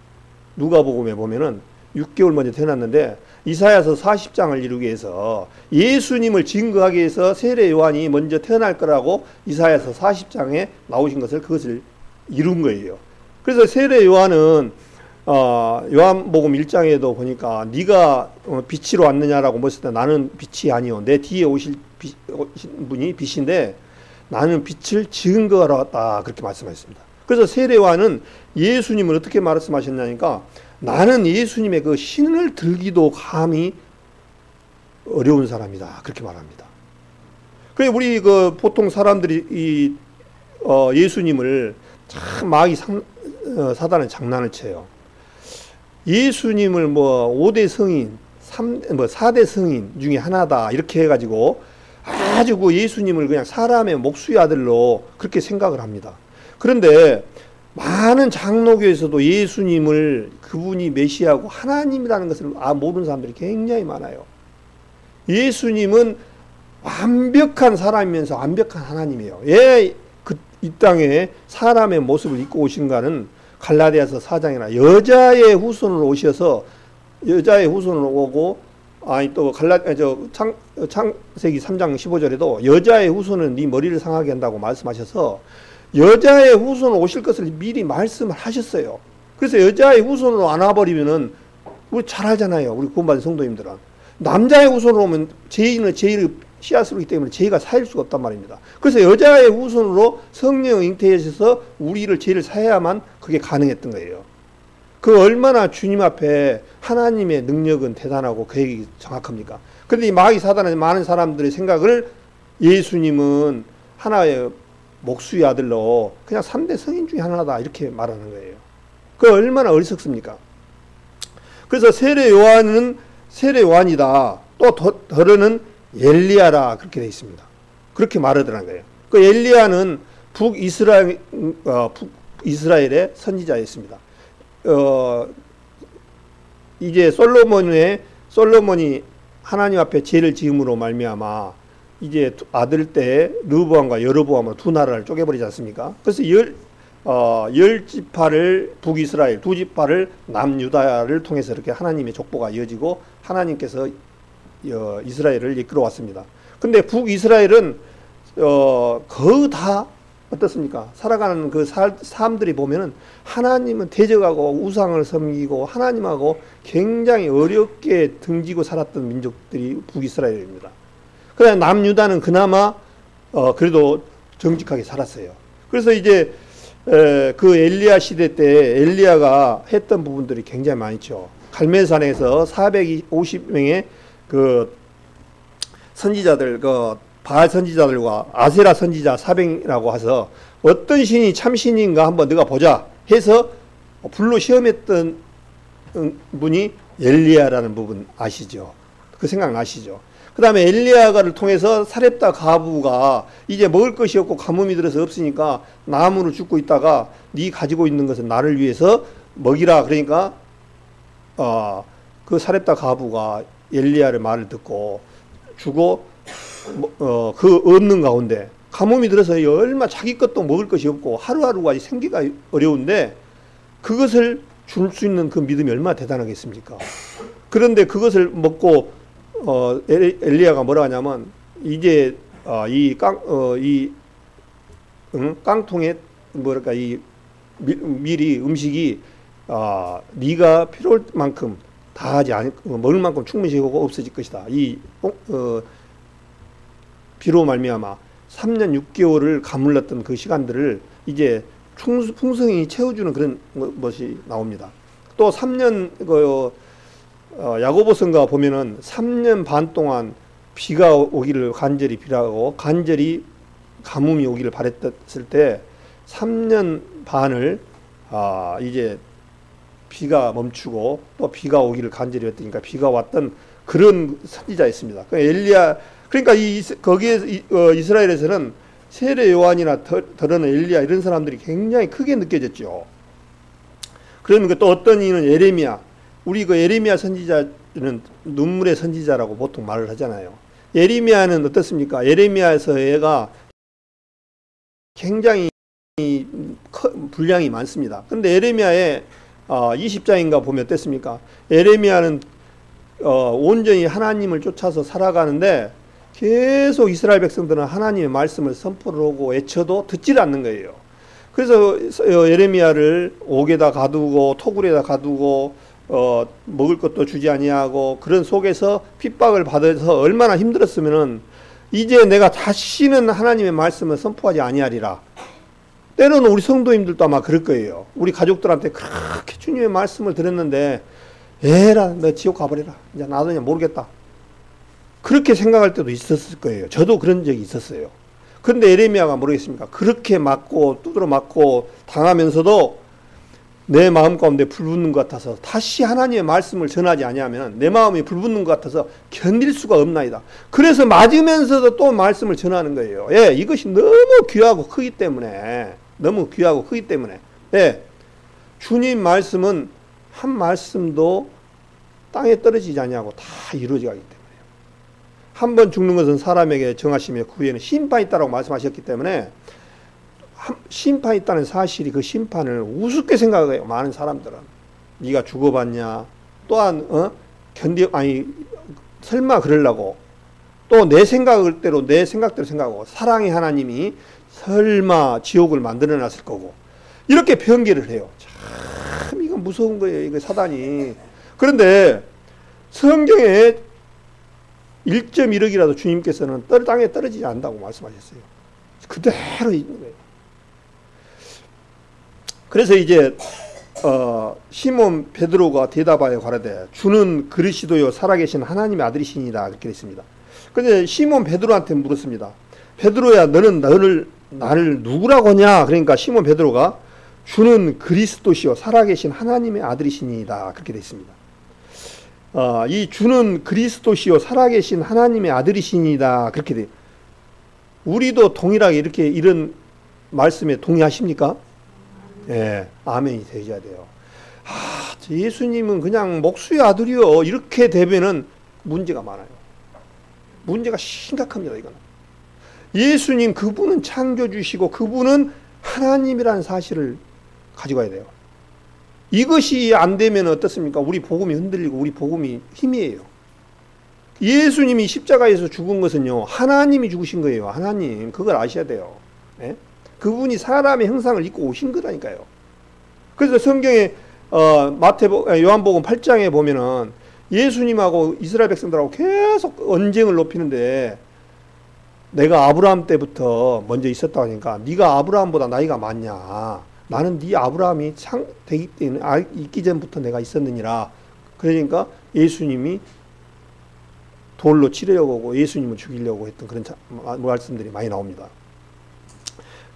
누가복음에 보면은 6개월 먼저 태어났는데 이사야서 40장을 이루기 위해서 예수님을 증거하기 위해서 세례 요한이 먼저 태어날 거라고 이사야서 40장에 나오신 그것을 이룬 거예요. 그래서 세례 요한은 요한복음 1장에도 보니까 네가 빛으로 왔느냐라고 물었을 때 나는 빛이 아니요 내 뒤에 오신 분이 빛인데 나는 빛을 증거하러 왔다 그렇게 말씀하셨습니다. 그래서 세례 요한은 예수님을 어떻게 말씀하셨냐니까 나는 예수님의 그 신을 들기도 감히 어려운 사람이다 그렇게 말합니다. 그래 우리 보통 사람들이 예수님을 참 마귀 사단은 장난을 쳐요. 예수님을 5대 성인, 4대 성인 중에 하나다 이렇게 해가지고 아주 예수님을 그냥 사람의 목수의 아들로 그렇게 생각을 합니다. 그런데 많은 장로교에서도 예수님을 그분이 메시아고 하나님이라는 것을 모르는 사람들이 굉장히 많아요. 예수님은 완벽한 사람이면서 완벽한 하나님이에요. 이 땅에 사람의 모습을 입고 오신가는 갈라디아서 4장이나 여자의 후손으로 오셔서 여자의 후손으로 오고 아니 또 창세기 3장 15절에도 여자의 후손은 네 머리를 상하게 한다고 말씀하셔서 여자의 후손으로 오실 것을 미리 말씀을 하셨어요. 그래서 여자의 후손으로 안 와버리면은 우리 잘 알잖아요. 우리 구원받은 성도님들은 남자의 후손으로 오면 죄인은 죄의 씨앗으로기 때문에 죄가 사일 수가 없단 말입니다. 그래서 여자의 후손으로 성령 잉태하셔서 우리를 죄를 사야만 그게 가능했던 거예요. 그 얼마나 주님 앞에 하나님의 능력은 대단하고 계획이 정확합니까? 그런데 이 마귀 사단은 많은 사람들의 생각을 예수님은 하나의 목수의 아들로 그냥 3대 성인 중에 하나다 이렇게 말하는 거예요. 그 얼마나 어리석습니까? 그래서 세례 요한이다. 또 더러는 엘리야라 그렇게 되어 있습니다. 그렇게 말하더라는 거예요. 그 엘리야는 북이스라엘의 선지자였습니다. 이제 솔로몬이 하나님 앞에 죄를 지음으로 말미암아 이제 아들 때 르호보암과 여로보암으로 두 나라를 쪼개버리지 않습니까? 그래서 열 지파를 북이스라엘, 두 지파를 남유다를 통해서 이렇게 하나님의 족보가 이어지고 하나님께서 이스라엘을 이끌어 왔습니다. 근데 북이스라엘은 거의 다 어떻습니까? 살아가는 그 사람들이 보면은 하나님은 대적하고 우상을 섬기고 하나님하고 굉장히 어렵게 등지고 살았던 민족들이 북이스라엘입니다. 그러나 남유다는 그나마 그래도 정직하게 살았어요. 그래서 이제 그 엘리야 시대 때 엘리야가 했던 부분들이 굉장히 많죠. 갈멜산에서 450명의 그 선지자들, 그 바알 선지자들과 아세라 선지자 400이라고 해서 어떤 신이 참신인가 한번 네가 보자 해서 불로 시험했던 분이 엘리야라는 부분 아시죠? 그 생각 나시죠? 그 다음에 엘리야가를 통해서 사렙다 가부가 이제 먹을 것이 없고 가뭄이 들어서 없으니까 나무를 줍고 있다가 네 가지고 있는 것은 나를 위해서 먹이라 그러니까 그 사렙다 가부가 엘리야의 말을 듣고 주고 그 없는 가운데 가뭄이 들어서 얼마 자기 것도 먹을 것이 없고 하루하루가 생기가 어려운데 그것을 줄 수 있는 그 믿음이 얼마나 대단하겠습니까? 그런데 그것을 먹고 엘리야가 뭐라 하냐면 이제 이 깡통에 뭐랄까 이 미리 음식이 네가 필요할 만큼 다 하지 않고 먹을 만큼 충분히 오고 없어질 것이다. 비로 말미암아 3년 6개월을 가물렀던 그 시간들을 이제 풍성히 채워주는 그런 것이 나옵니다. 또 3년 야고보서인가 보면은 3년 반 동안 비가 오기를 간절히 비라고 간절히 가뭄이 오기를 바랬을 때 3년 반을 이제 비가 멈추고 또 비가 오기를 간절히 했으니까 비가 왔던 그런 선지자였습니다. 엘리야 그러니까 거기에 이스라엘에서는 세례 요한이나 더러는 엘리야 이런 사람들이 굉장히 크게 느껴졌죠. 그러니까 또 어떤 이는 예레미야 우리 그 예레미야 선지자는 눈물의 선지자라고 보통 말을 하잖아요. 예레미야는 어떻습니까? 예레미야에서 얘가 굉장히 분량이 많습니다. 그런데 예레미야의 20장인가 보면 어땠습니까? 예레미야는 온전히 하나님을 쫓아서 살아가는데 계속 이스라엘 백성들은 하나님의 말씀을 선포를 하고 외쳐도 듣지를 않는 거예요. 그래서 예레미야를 옥에다 가두고 토굴에다 가두고 먹을 것도 주지 아니하고 그런 속에서 핍박을 받아서 얼마나 힘들었으면은 이제 내가 다시는 하나님의 말씀을 선포하지 아니하리라. 때로는 우리 성도님들도 아마 그럴 거예요. 우리 가족들한테 그렇게 주님의 말씀을 들었는데 에라 너 지옥 가버려라. 이제 나도 그냥 모르겠다. 그렇게 생각할 때도 있었을 거예요. 저도 그런 적이 있었어요. 그런데 예레미야가 모르겠습니까? 그렇게 맞고 두드러 맞고 당하면서도 내 마음 가운데 불붙는 것 같아서 다시 하나님의 말씀을 전하지 아니하면 내 마음이 불붙는 것 같아서 견딜 수가 없나이다. 그래서 맞으면서도 또 말씀을 전하는 거예요. 예, 이것이 너무 귀하고 크기 때문에 예, 주님 말씀은 한 말씀도 땅에 떨어지지 아니하고 다 이루어져 가기 때문에 한 번 죽는 것은 사람에게 정하심에 그 후에는 심판이 있다라고 말씀하셨기 때문에 심판이 있다는 사실이 그 심판을 우습게 생각해요. 많은 사람들은. 네가 죽어봤냐? 또한 설마 그러려고 또 내 생각대로 생각하고 사랑의 하나님이 설마 지옥을 만들어놨을 거고 이렇게 변개를 해요. 참 이건 무서운 거예요. 이거 사단이. 그런데 성경에 1.1억이라도 주님께서는 땅에 떨어지지 않는다고 말씀하셨어요. 그대로 있는 거예요. 그래서 이제 시몬 베드로가 대답하여 가라되 주는 그리스도요 살아계신 하나님의 아들이시니라 그렇게 됐습니다. 근데 시몬 베드로한테 물었습니다. 베드로야 너는 나를 누구라고 하냐? 그러니까 시몬 베드로가 주는 그리스도시요 살아계신 하나님의 아들이시니이다 그렇게 됐습니다. 이 주는 그리스도시요 살아계신 하나님의 아들이시니이다 그렇게 돼. 우리도 동일하게 이렇게 이런 말씀에 동의하십니까? 예, 아멘이 되셔야 돼요. 예수님은 그냥 목수의 아들이요 이렇게 되면은 문제가 많아요. 문제가 심각합니다. 이거는 예수님 그분은 창조주시고 그분은 하나님이라는 사실을 가지고 가야 돼요. 이것이 안 되면 어떻습니까? 우리 복음이 흔들리고 우리 복음이 희미해요. 예수님이 십자가에서 죽은 것은요 하나님이 죽으신 거예요. 하나님 그걸 아셔야 돼요. 네? 그분이 사람의 형상을 입고 오신 거라니까요. 그래서 성경에 요한복음 8장에 보면은 예수님하고 이스라엘 백성들하고 계속 언쟁을 높이는데 내가 아브라함 때부터 먼저 있었다고 하니까 네가 아브라함보다 나이가 많냐? 나는 네 아브라함이 되기 때문에 있기 전부터 내가 있었느니라. 그러니까 예수님이 돌로 치려고 하고 예수님을 죽이려고 했던 그런 말씀들이 많이 나옵니다.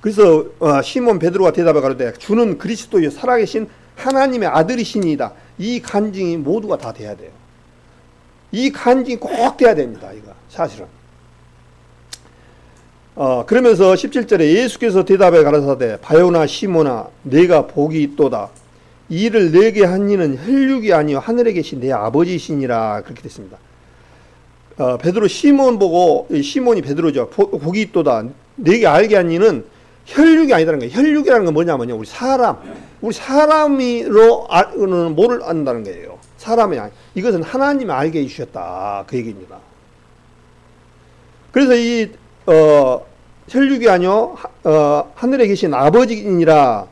그래서 시몬 베드로가 대답해 가로되 주는 그리스도여 살아계신 하나님의 아들이시니이다. 이 간증이 모두가 다 돼야 돼요. 이 간증이 꼭 돼야 됩니다. 이거 사실은. 그러면서 17절에 예수께서 대답해 가라사대 바요나 시몬아 내가 복이 있도다. 이 일을 내게 한 이는 혈육이 아니요 하늘에 계신 내 아버지시니라 그렇게 됐습니다. 베드로 시몬 보고 시몬이 베드로죠. 복이 있도다. 내게 알게 한 이는 혈육이 아니다는 거예요. 혈육이라는 건 뭐냐면요. 우리 사람으로 뭐를 안다는 거예요. 사람이 아니. 이것은 하나님이 알게 해주셨다. 그 얘기입니다. 그래서 이 혈육이 아니요 하늘에 계신 아버지이니라.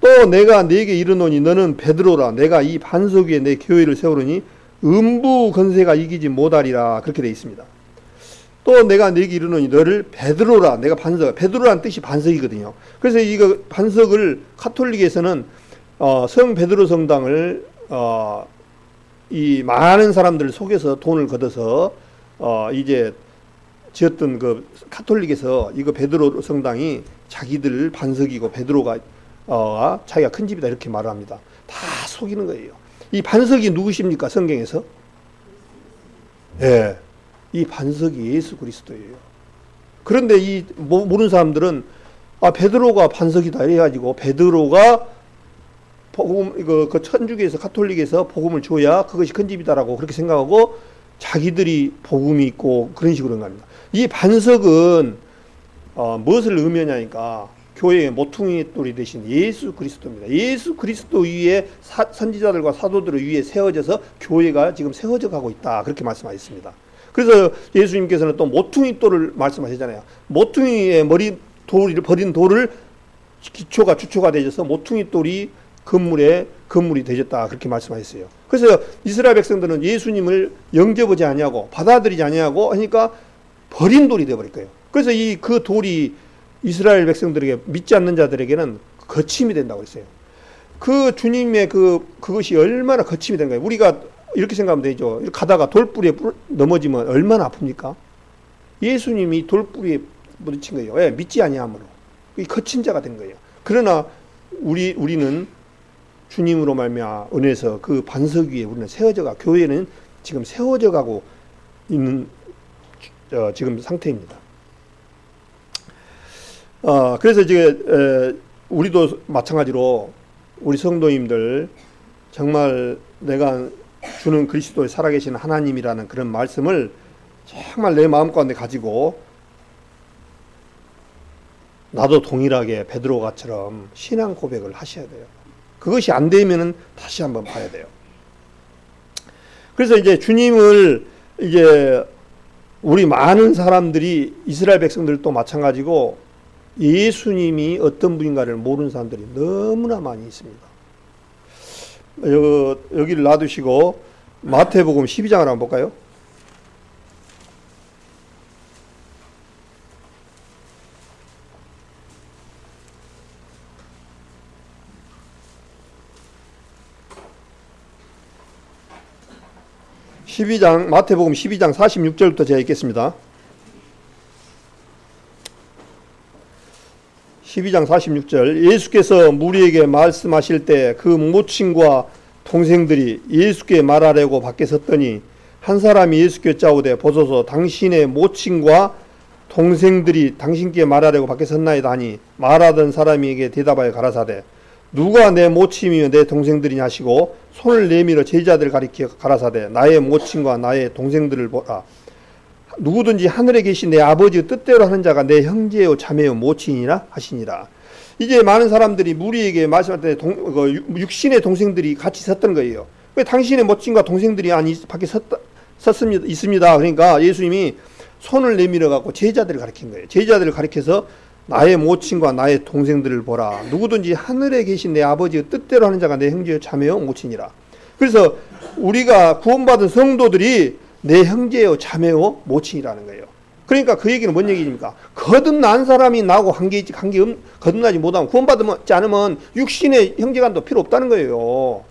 또 내가 네게 이르노니 너는 베드로라. 내가 이 반석 위에 내 교회를 세우르니 음부 건세가 이기지 못하리라. 그렇게 되어 있습니다. 또 내가 네게 이르노니 너를 베드로라. 내가 반석. 베드로라는 뜻이 반석이거든요. 그래서 이거 반석을 카톨릭에서는 성 베드로 성당을 이 많은 사람들을 속여서 돈을 걷어서 이제 지었던 그 카톨릭에서 이거 베드로 성당이 자기들 반석이고 베드로가 자기가 큰 집이다 이렇게 말을 합니다. 다 속이는 거예요. 이 반석이 누구십니까? 성경에서? 예. 이 반석이 예수 그리스도예요. 그런데 이 모르는 사람들은 베드로가 반석이다 이래가지고 베드로가 복음 그 천주교에서 카톨릭에서 복음을 줘야 그것이 큰 집이다라고 그렇게 생각하고 자기들이 복음이 있고 그런 식으로 한 겁니다. 이 반석은 무엇을 의미하냐니까 교회의 모퉁이 돌이 되신 예수 그리스도입니다. 예수 그리스도 위에 선지자들과 사도들 위에 세워져서 교회가 지금 세워져 가고 있다. 그렇게 말씀하셨습니다. 그래서 예수님께서는 또 모퉁이 돌을 말씀하시잖아요. 모퉁이의 돌을 버린 돌을 기초가 주초가 되셔서 모퉁이 돌이 건물이 되셨다. 그렇게 말씀하셨어요. 그래서 이스라엘 백성들은 예수님을 영접하지 아니하고 받아들이지 아니하고 하니까 버린 돌이 되어버릴 거예요. 그래서 그 돌이 이스라엘 백성들에게 믿지 않는 자들에게는 거침이 된다고 했어요. 그 주님의 그것이 얼마나 거침이 된 거예요. 우리가 이렇게 생각하면 되죠. 가다가 돌뿌리에 넘어지면 얼마나 아픕니까? 예수님이 돌뿌리에 부딪힌 거예요. 왜? 믿지 아니함으로. 거친 자가 된 거예요. 그러나 우리는 주님으로 말미암아 은혜에서 그 반석 위에 우리는 세워져가 교회는 지금 세워져 가고 있는 지금 상태입니다. 그래서 이제 우리도 마찬가지로 우리 성도님들 정말 내가 주는 그리스도의 살아계신 하나님이라는 그런 말씀을 정말 내 마음 가운데 가지고 나도 동일하게 베드로가처럼 신앙 고백을 하셔야 돼요. 그것이 안 되면은 다시 한번 봐야 돼요. 그래서 이제 주님을 이제 우리 많은 사람들이 이스라엘 백성들도 마찬가지고 예수님이 어떤 분인가를 모르는 사람들이 너무나 많이 있습니다. 여기를 놔두시고 마태복음 12장을 한번 볼까요? 마태복음 12장 46절부터 제가 읽겠습니다. 12장 46절. 예수께서 무리에게 말씀하실 때 그 모친과 동생들이 예수께 말하려고 밖에 섰더니 한 사람이 예수께 짜오되 보소서 당신의 모친과 동생들이 당신께 말하려고 밖에 섰나이다 하니 말하던 사람에게 대답하여 가라사대 누가 내 모친이며 내 동생들이냐 하시고 손을 내밀어 제자들을 가리켜 가라사대 나의 모친과 나의 동생들을 보라. 누구든지 하늘에 계신 내 아버지의 뜻대로 하는 자가 내 형제요 자매요 모친이라 하시니라. 이제 많은 사람들이 무리에게 말씀할 때 육신의 동생들이 같이 섰던 거예요. 왜 당신의 모친과 동생들이 밖에 있습니다. 그러니까 예수님이 손을 내밀어 갖고 제자들을 가리킨 거예요. 제자들을 가리켜서 나의 모친과 나의 동생들을 보라. 누구든지 하늘에 계신 내 아버지의 뜻대로 하는 자가 내 형제요 자매요 모친이라. 그래서 우리가 구원받은 성도들이 내 형제요 자매요 모친이라는 거예요. 그러니까 그 얘기는 뭔 얘기입니까? 거듭난 사람이 나하고 관계있지 거듭나지 못하면 구원받지 않으면 육신의 형제간도 필요 없다는 거예요.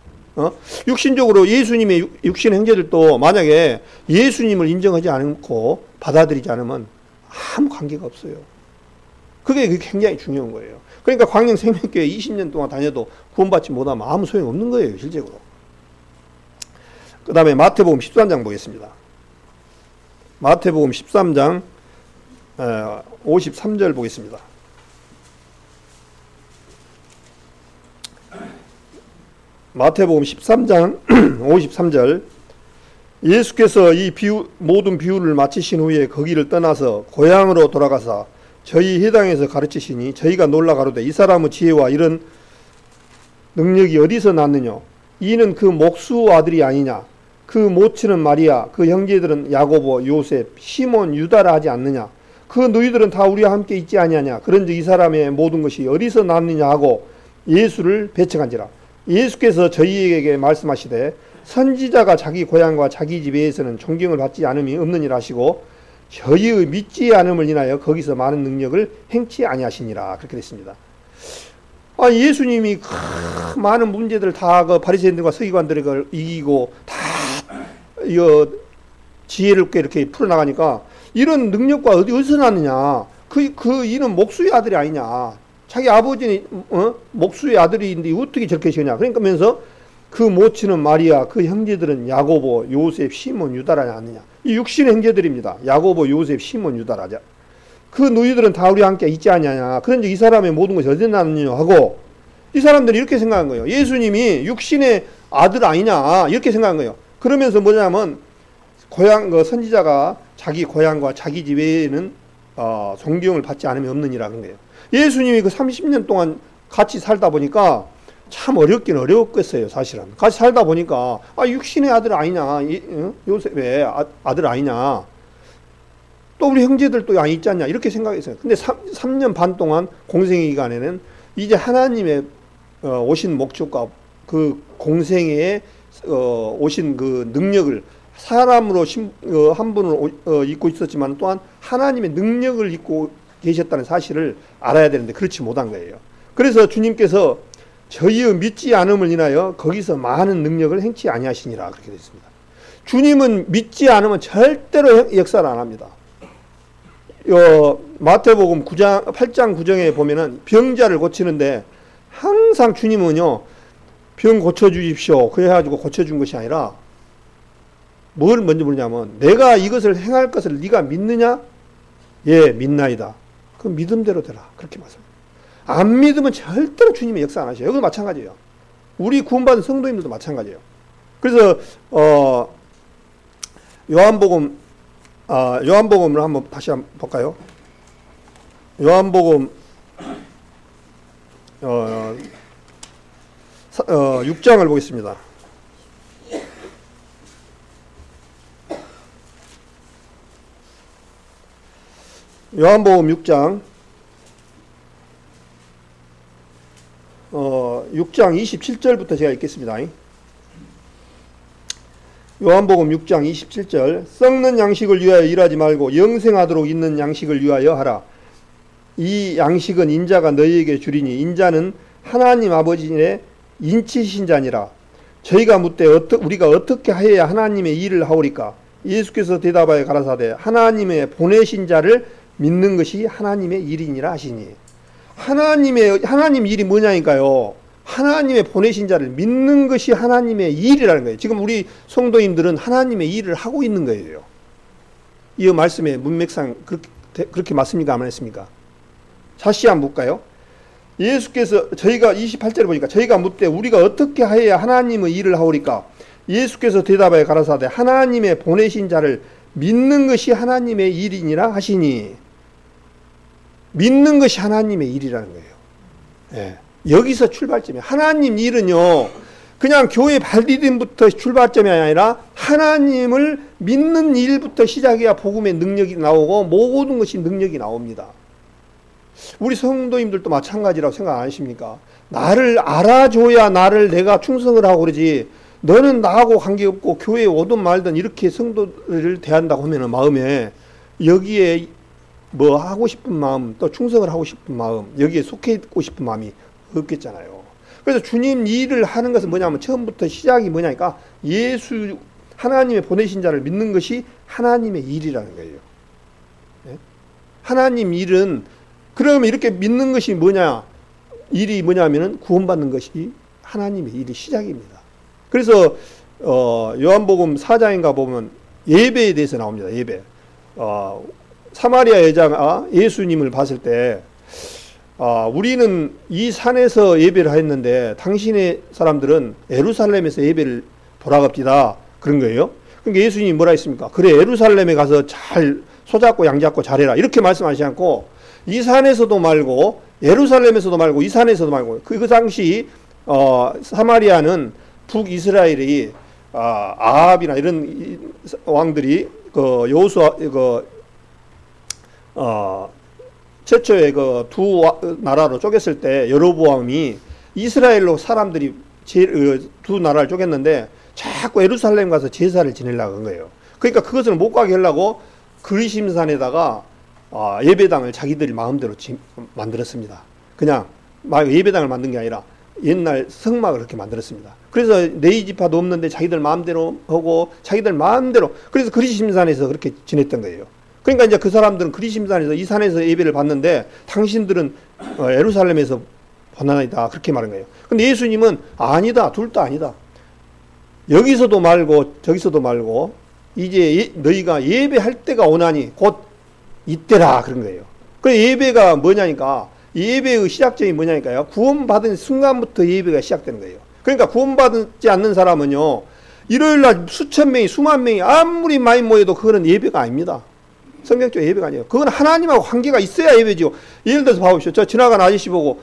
육신적으로 예수님의 육신의 형제들도 만약에 예수님을 인정하지 않고 받아들이지 않으면 아무 관계가 없어요. 그게 굉장히 중요한 거예요. 그러니까 광명생명교회 20년 동안 다녀도 구원받지 못하면 아무 소용 없는 거예요, 실제로. 그 다음에 마태복음 13장 보겠습니다. 마태복음 13장 53절 보겠습니다. 마태복음 13장 53절. 예수께서 이 모든 비유를 마치신 후에 거기를 떠나서 고향으로 돌아가사 저희 회당에서 가르치시니 저희가 놀라 가로되 이 사람의 지혜와 이런 능력이 어디서 났느냐? 이는 그 목수 아들이 아니냐? 그 모친은 마리아, 그 형제들은 야고보, 요셉, 시몬, 유다라 하지 않느냐? 그 너희들은 다 우리와 함께 있지 아니하냐? 그런즉 이 사람의 모든 것이 어디서 났느냐 하고 예수를 배척한지라. 예수께서 저희에게 말씀하시되 선지자가 자기 고향과 자기 집에서는 존경을 받지 않음이 없느니라 하시고 저희의 믿지 않음을 인하여 거기서 많은 능력을 행치 아니하시니라. 그렇게 됐습니다. 예수님이 많은 문제들을 다 바리새인들과 서기관들을 이기고 다 지혜롭게 이렇게 풀어나가니까 이런 능력과 어디서 났느냐? 이는 목수의 아들이 아니냐? 자기 아버지는 목수의 아들인데 어떻게 저렇게 시냐? 그러니까 면서 그 모친은 마리아, 그 형제들은 야고보, 요셉, 시몬, 유다라지 않느냐? 이 육신의 형제들입니다. 야고보, 요셉, 시몬, 유다라자. 그 너희들은 다 우리와 함께 있지 않냐냐? 그런데 이 사람의 모든 것이 어디서 났느냐 하고 이 사람들이 이렇게 생각한 거예요. 예수님이 육신의 아들 아니냐 이렇게 생각한 거예요. 그러면서 뭐냐면 선지자가 자기 고향과 자기 집에는 존경을 받지 않으면 없느니라는 거예요. 예수님이 그 30년 동안 같이 살다 보니까 참 어렵긴 어려웠겠어요. 사실은 같이 살다 보니까 육신의 아들 아니냐, 요셉의 아들 아니냐, 또 우리 형제들도 있지 않냐 이렇게 생각했어요. 근데 3년 반 동안 공생의 기간에는 이제 하나님의 오신 목적과 그 공생애에 오신 그 능력을 사람으로 한 분을 잊고 있었지만 또한 하나님의 능력을 잊고 계셨다는 사실을 알아야 되는데 그렇지 못한 거예요. 그래서 주님께서 저희의 믿지 않음을 인하여 거기서 많은 능력을 행치 아니하시니라 그렇게 됐습니다. 주님은 믿지 않으면 절대로 역사를 안 합니다. 마태복음 8장 9장에 보면은 병자를 고치는데 항상 주님은요 병 고쳐주십시오 그래가지고 고쳐준 것이 아니라 뭘 먼저 물냐면 내가 이것을 행할 것을 네가 믿느냐? 예 믿나이다. 그 믿음대로 되라 그렇게 말씀합니다. 안 믿으면 절대로 주님의 역사 안 하셔요. 여기도 마찬가지예요. 우리 구원받은 성도님들도 마찬가지예요. 그래서 요한복음을 한번 다시 한번 볼까요? 요한복음 6장을 보겠습니다. 요한복음 6장 6장 27절부터 제가 읽겠습니다. 요한복음 6장 27절 썩는 양식을 위하여 일하지 말고 영생하도록 있는 양식을 위하여 하라. 이 양식은 인자가 너희에게 주리니 인자는 하나님 아버지의 인치신 자니라. 저희가 묻되 우리가 어떻게 하여야 하나님의 일을 하오리까? 예수께서 대답하여 가라사대 하나님의 보내신 자를 믿는 것이 하나님의 일이니라 하시니. 하나님 일이 뭐냐니까요. 하나님의 보내신 자를 믿는 것이 하나님의 일이라는 거예요. 지금 우리 성도님들은 하나님의 일을 하고 있는 거예요. 이 말씀의 문맥상 그렇게 맞습니까? 안 맞습니까? 다시 한번 볼까요? 예수께서 저희가 28절에 보니까 저희가 묻되 우리가 어떻게 하여야 하나님의 일을 하오리까? 예수께서 대답하여 가라사대 하나님의 보내신 자를 믿는 것이 하나님의 일이니라 하시니. 믿는 것이 하나님의 일이라는 거예요. 예. 여기서 출발점이에요. 하나님 일은요, 그냥 교회 발디딤부터 출발점이 아니라 하나님을 믿는 일부터 시작해야 복음의 능력이 나오고 모든 것이 능력이 나옵니다. 우리 성도님들도 마찬가지라고 생각 안 하십니까? 나를 알아줘야 내가 충성을 하고 그러지. 너는 나하고 관계없고 교회에 오든 말든 이렇게 성도를 대한다고 하면 마음에 여기에 뭐 하고 싶은 마음, 또 충성을 하고 싶은 마음, 여기에 속해 있고 싶은 마음이 없겠잖아요. 그래서 주님 일을 하는 것은 뭐냐면 처음부터 시작이 뭐냐니까 예수 하나님의 보내신 자를 믿는 것이 하나님의 일이라는 거예요. 네? 하나님 일은 그러면 이렇게 믿는 것이 뭐냐? 일이 뭐냐면은 구원받는 것이 하나님의 일의 시작입니다. 그래서 요한복음 4장인가 보면 예배에 대해서 나옵니다. 예배. 사마리아 여자가 예수님을 봤을 때 우리는 이 산에서 예배를 했는데 당신의 사람들은 예루살렘에서 예배를 돌아갑디다. 그런 거예요. 그러니까 예수님이 뭐라 했습니까? 그래, 예루살렘에 가서 잘 소잡고 양잡고 잘해라. 이렇게 말씀하시지 않고 이 산에서도 말고 예루살렘에서도 말고 이 산에서도 말고 그 당시 사마리아는 북이스라엘이 아합이나 이런 왕들이 그 여호수아 최초에 그 두 나라로 쪼갰을 때 여로보암이 이스라엘로 사람들이 두 나라를 쪼갰는데 자꾸 예루살렘 가서 제사를 지내려고 한 거예요. 그러니까 그것을 못 가게 하려고 그리심산에다가 예배당을 자기들이 마음대로 만들었습니다. 그냥 예배당을 만든 게 아니라 옛날 성막을 그렇게 만들었습니다. 그래서 네이지파도 없는데 자기들 마음대로 하고 자기들 마음대로 그래서 그리심산에서 그렇게 지냈던 거예요. 그러니까 이제 그 사람들은 그리심산에서 이 산에서 예배를 받는데 당신들은 예루살렘에서 번나이다 그렇게 말한 거예요. 근데 예수님은 아니다, 둘 다 아니다. 여기서도 말고 저기서도 말고 이제 너희가 예배할 때가 오나니 곧 이때라 그런 거예요. 그 예배가 뭐냐니까 예배의 시작점이 뭐냐니까요. 구원받은 순간부터 예배가 시작되는 거예요. 그러니까 구원받지 않는 사람은요 일요일날 수천 명이 수만 명이 아무리 많이 모여도 그거는 예배가 아닙니다. 성경적 예배가 아니에요. 그건 하나님하고 관계가 있어야 예배죠. 예를 들어서 봐보시오. 저 지나간 아저씨 보고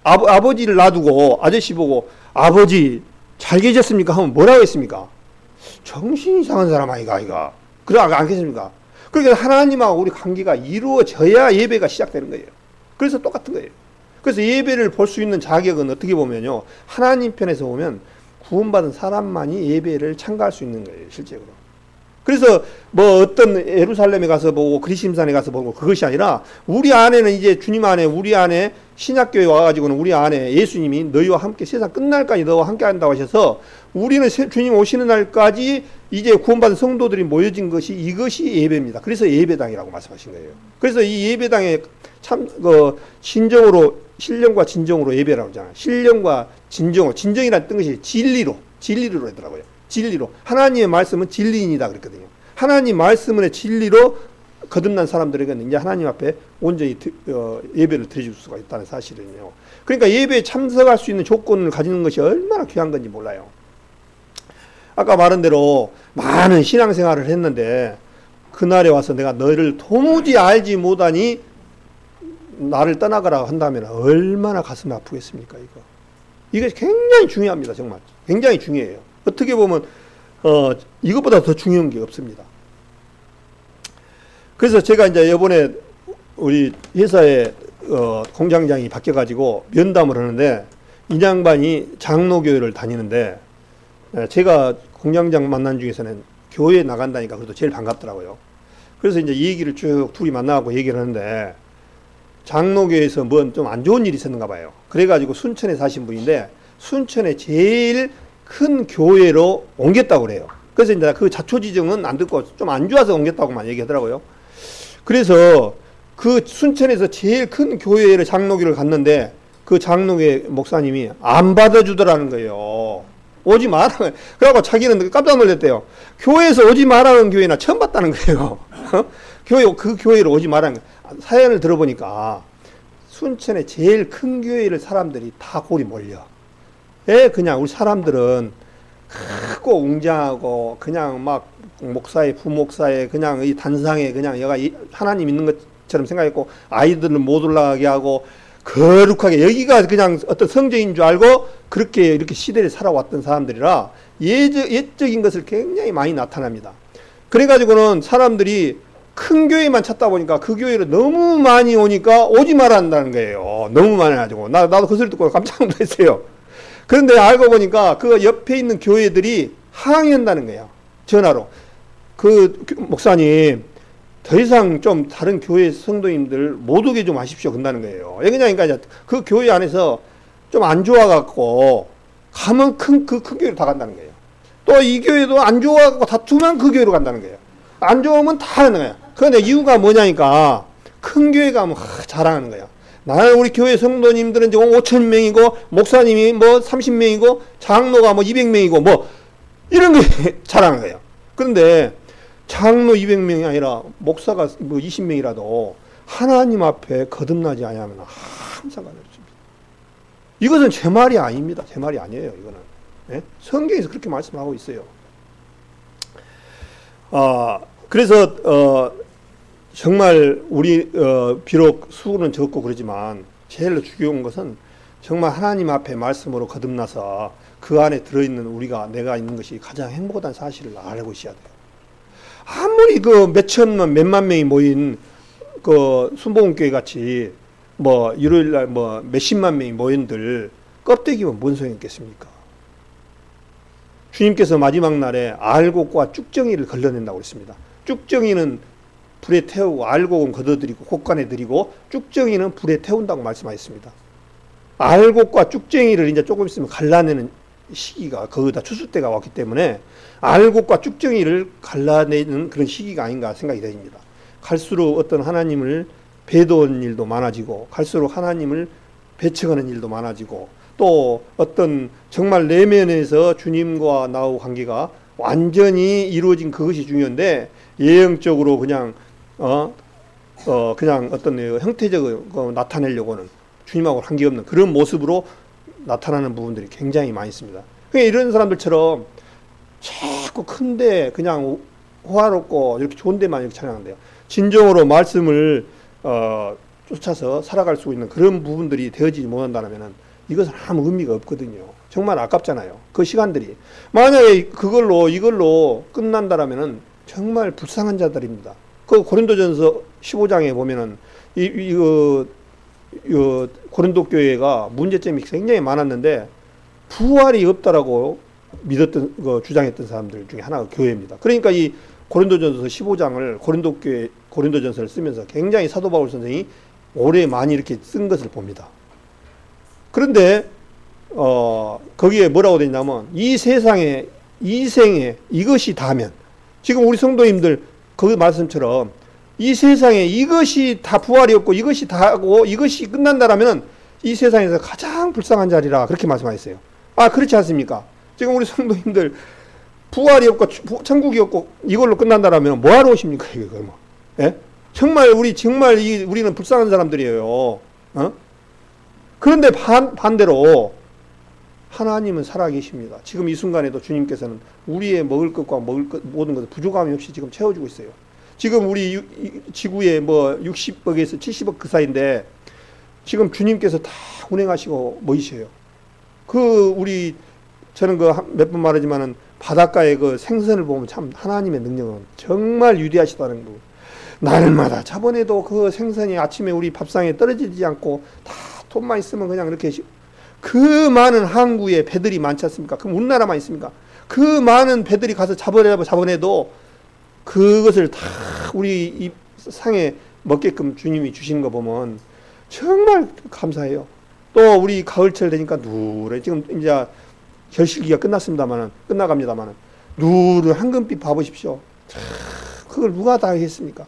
아버지를 놔두고 아저씨 보고 아버지 잘 계셨습니까? 하면 뭐라고 했습니까? 정신이 이상한 사람 아이가. 그러지 않겠습니까? 그러니까 하나님하고 우리 관계가 이루어져야 예배가 시작되는 거예요. 그래서 똑같은 거예요. 그래서 예배를 볼 수 있는 자격은 어떻게 보면요. 하나님 편에서 보면 구원받은 사람만이 예배를 참가할 수 있는 거예요. 실제로. 그래서 뭐 어떤 예루살렘에 가서 보고 그리심산에 가서 보고 그것이 아니라 우리 안에는 이제 주님 안에 우리 안에 신약교회 와가지고는 우리 안에 예수님이 너희와 함께 세상 끝날까지 너와 함께 한다고 하셔서 우리는 주님 오시는 날까지 이제 구원받은 성도들이 모여진 것이 이것이 예배입니다. 그래서 예배당이라고 말씀하신 거예요. 그래서 이 예배당에 참 진정으로 신령과 진정으로 예배라고 하잖아요. 신령과 진정으로 진정이라는 뜻이 진리로 하더라고요. 진리로 하나님의 말씀은 진리인이다 그랬거든요. 하나님 말씀의 진리로 거듭난 사람들에게는 이제 하나님 앞에 온전히 예배를 드릴 수가 있다는 사실은요. 그러니까 예배에 참석할 수 있는 조건을 가지는 것이 얼마나 귀한 건지 몰라요. 아까 말한 대로 많은 신앙생활을 했는데 그날에 와서 내가 너를 도무지 알지 못하니 나를 떠나가라 한다면 얼마나 가슴이 아프겠습니까, 이거. 이게 굉장히 중요합니다, 정말. 굉장히 중요해요. 어떻게 보면, 이것보다 더 중요한 게 없습니다. 그래서 제가 이제 이번에 우리 회사에, 공장장이 바뀌어가지고 면담을 하는데, 이 양반이 장로교회를 다니는데, 제가 공장장 만난 중에서는 교회에 나간다니까 그래도 제일 반갑더라고요. 그래서 이제 이 얘기를 쭉 둘이 만나고 얘기를 하는데, 장로교회에서 뭔 좀 안 좋은 일이 있었는가 봐요. 그래가지고 순천에 사신 분인데, 순천에 제일 큰 교회로 옮겼다고 그래요. 그래서 이제 그 자초지정은 안 듣고 좀 안 좋아서 옮겼다고만 얘기하더라고요. 그래서 그 순천에서 제일 큰 교회를 장로교를 갔는데, 그 장로교회 목사님이 안 받아주더라는 거예요. 오지 마라. 그래갖고 자기는 깜짝 놀랐대요. 교회에서 오지 마라는 교회나 처음 봤다는 거예요. 그 교회로 오지 마라는 거예요. 사연을 들어보니까 순천에 제일 큰 교회를 사람들이 다 골이 몰려. 그냥 우리 사람들은 크고 웅장하고 그냥 막 목사에 부목사에 그냥 이 단상에 그냥 얘가 하나님 있는 것처럼 생각했고, 아이들은 못 올라가게 하고 거룩하게 여기가 그냥 어떤 성전인 줄 알고 그렇게 이렇게 시대를 살아왔던 사람들이라 옛적인 것을 굉장히 많이 나타납니다. 그래가지고는 사람들이 큰 교회만 찾다 보니까 그 교회를 너무 많이 오니까 오지 말아 한다는 거예요. 너무 많이 가지고. 나도 그 소리 듣고 깜짝 놀랐어요. 그런데 알고 보니까 그 옆에 있는 교회들이 항의한다는 거예요. 전화로. 그 목사님, 더 이상 좀 다른 교회 성도님들 못 오게 좀 하십시오. 그런다는 거예요. 그러니까 그 교회 안에서 좀 안 좋아갖고 가면 그 큰 교회로 다 간다는 거예요. 또 이 교회도 안 좋아갖고 다투면 그 교회로 간다는 거예요. 안 좋으면 다 하는 거예요. 그런데 이유가 뭐냐니까 큰 교회 가면 자랑하는 거예요. 나는 우리 교회 성도님들은 지금 5,000명이고 목사님이 뭐 30명이고 장로가 뭐 200명이고 뭐 이런 거 자랑하는 거예요. 그런데 장로 200명이 아니라 목사가 뭐 20명이라도 하나님 앞에 거듭나지 않으면 항상 가르칩니다. 이것은 제 말이 아닙니다. 제 말이 아니에요. 이거는. 네? 성경에서 그렇게 말씀하고 있어요. 그래서 정말 우리 비록 수는 적고 그러지만 제일 중요한 것은 정말 하나님 앞에 말씀으로 거듭나서 그 안에 들어있는 우리가 내가 있는 것이 가장 행복하다는 사실을 알고 있어야 돼요. 아무리 그 몇천만 몇만 명이 모인 그 순복음교회 같이 뭐 일요일날 뭐 몇십만 명이 모인들 껍데기면 뭔 소용이 있겠습니까? 주님께서 마지막 날에 알곡과 쭉정이를 걸러낸다고 했습니다. 쭉정이는 불에 태우고 알곡은 걷어들이고 곡간에 들이고 쭉정이는 불에 태운다고 말씀하셨습니다. 알곡과 쭉정이를 이제 조금 있으면 갈라내는 시기가 거기다 추수 때가 왔기 때문에 알곡과 쭉정이를 갈라내는 그런 시기가 아닌가 생각이 됩니다. 갈수록 어떤 하나님을 배도한 일도 많아지고 갈수록 하나님을 배척하는 일도 많아지고 또 어떤 정말 내면에서 주님과 나하고 관계가 완전히 이루어진 그것이 중요한데 예형적으로 그냥 그냥 어떤 형태적으로 나타내려고는 주님하고 관계없는 그런 모습으로 나타나는 부분들이 굉장히 많이 있습니다. 그러니까 이런 사람들처럼 자꾸 큰데 그냥 호화롭고 이렇게 좋은 데만 이렇게 찬양한대요. 진정으로 말씀을 쫓아서 살아갈 수 있는 그런 부분들이 되어지지 못한다면 이것은 아무 의미가 없거든요. 정말 아깝잖아요. 그 시간들이. 만약에 이걸로 끝난다라면 정말 불쌍한 자들입니다. 그 고린도전서 15장에 보면은 고린도 교회가 문제점이 굉장히 많았는데 부활이 없다라고 믿었던 주장했던 사람들 중에 하나가 교회입니다. 그러니까 이 고린도전서 15장을 고린도전서를 쓰면서 굉장히 사도 바울 선생이 오래 많이 이렇게 쓴 것을 봅니다. 그런데 거기에 뭐라고 되어 있냐면 이 세상에 이 생에 이것이 다면 지금 우리 성도님들 거기 말씀처럼 이 세상에 이것이 다 부활이 없고 이것이 다고 이것이 끝난다라면 이 세상에서 가장 불쌍한 자리라 그렇게 말씀하셨어요. 그렇지 않습니까? 지금 우리 성도님들 부활이 없고 천국이 없고 이걸로 끝난다라면 뭐하러 오십니까? 이거 뭐. 예? 정말 우리는 불쌍한 사람들이에요. 그런데 반대로 하나님은 살아계십니다. 지금 이 순간에도 주님께서는 우리의 먹을 것과 모든 것을 부족함이 없이 지금 채워주고 있어요. 지금 우리 지구에 뭐 60억에서 70억 그 사이인데 지금 주님께서 다 운행하시고 모이셔요. 저는 몇 번 말하지만은 바닷가의 그 생선을 보면 참 하나님의 능력은 정말 위대하시다는 거. 날마다 저번에도 그 생선이 아침에 우리 밥상에 떨어지지 않고 다 돈만 있으면 그냥 이렇게 그 많은 항구에 배들이 많지 않습니까? 그럼 우리나라만 있습니까? 그 많은 배들이 가서 잡아내도 그것을 다 우리 이 상에 먹게끔 주님이 주시는 거 보면 정말 감사해요. 또 우리 가을철 되니까 누래 지금 이제 결실기가 끝나갑니다만은 누를 황금빛 봐보십시오. 그걸 누가 다 하겠습니까?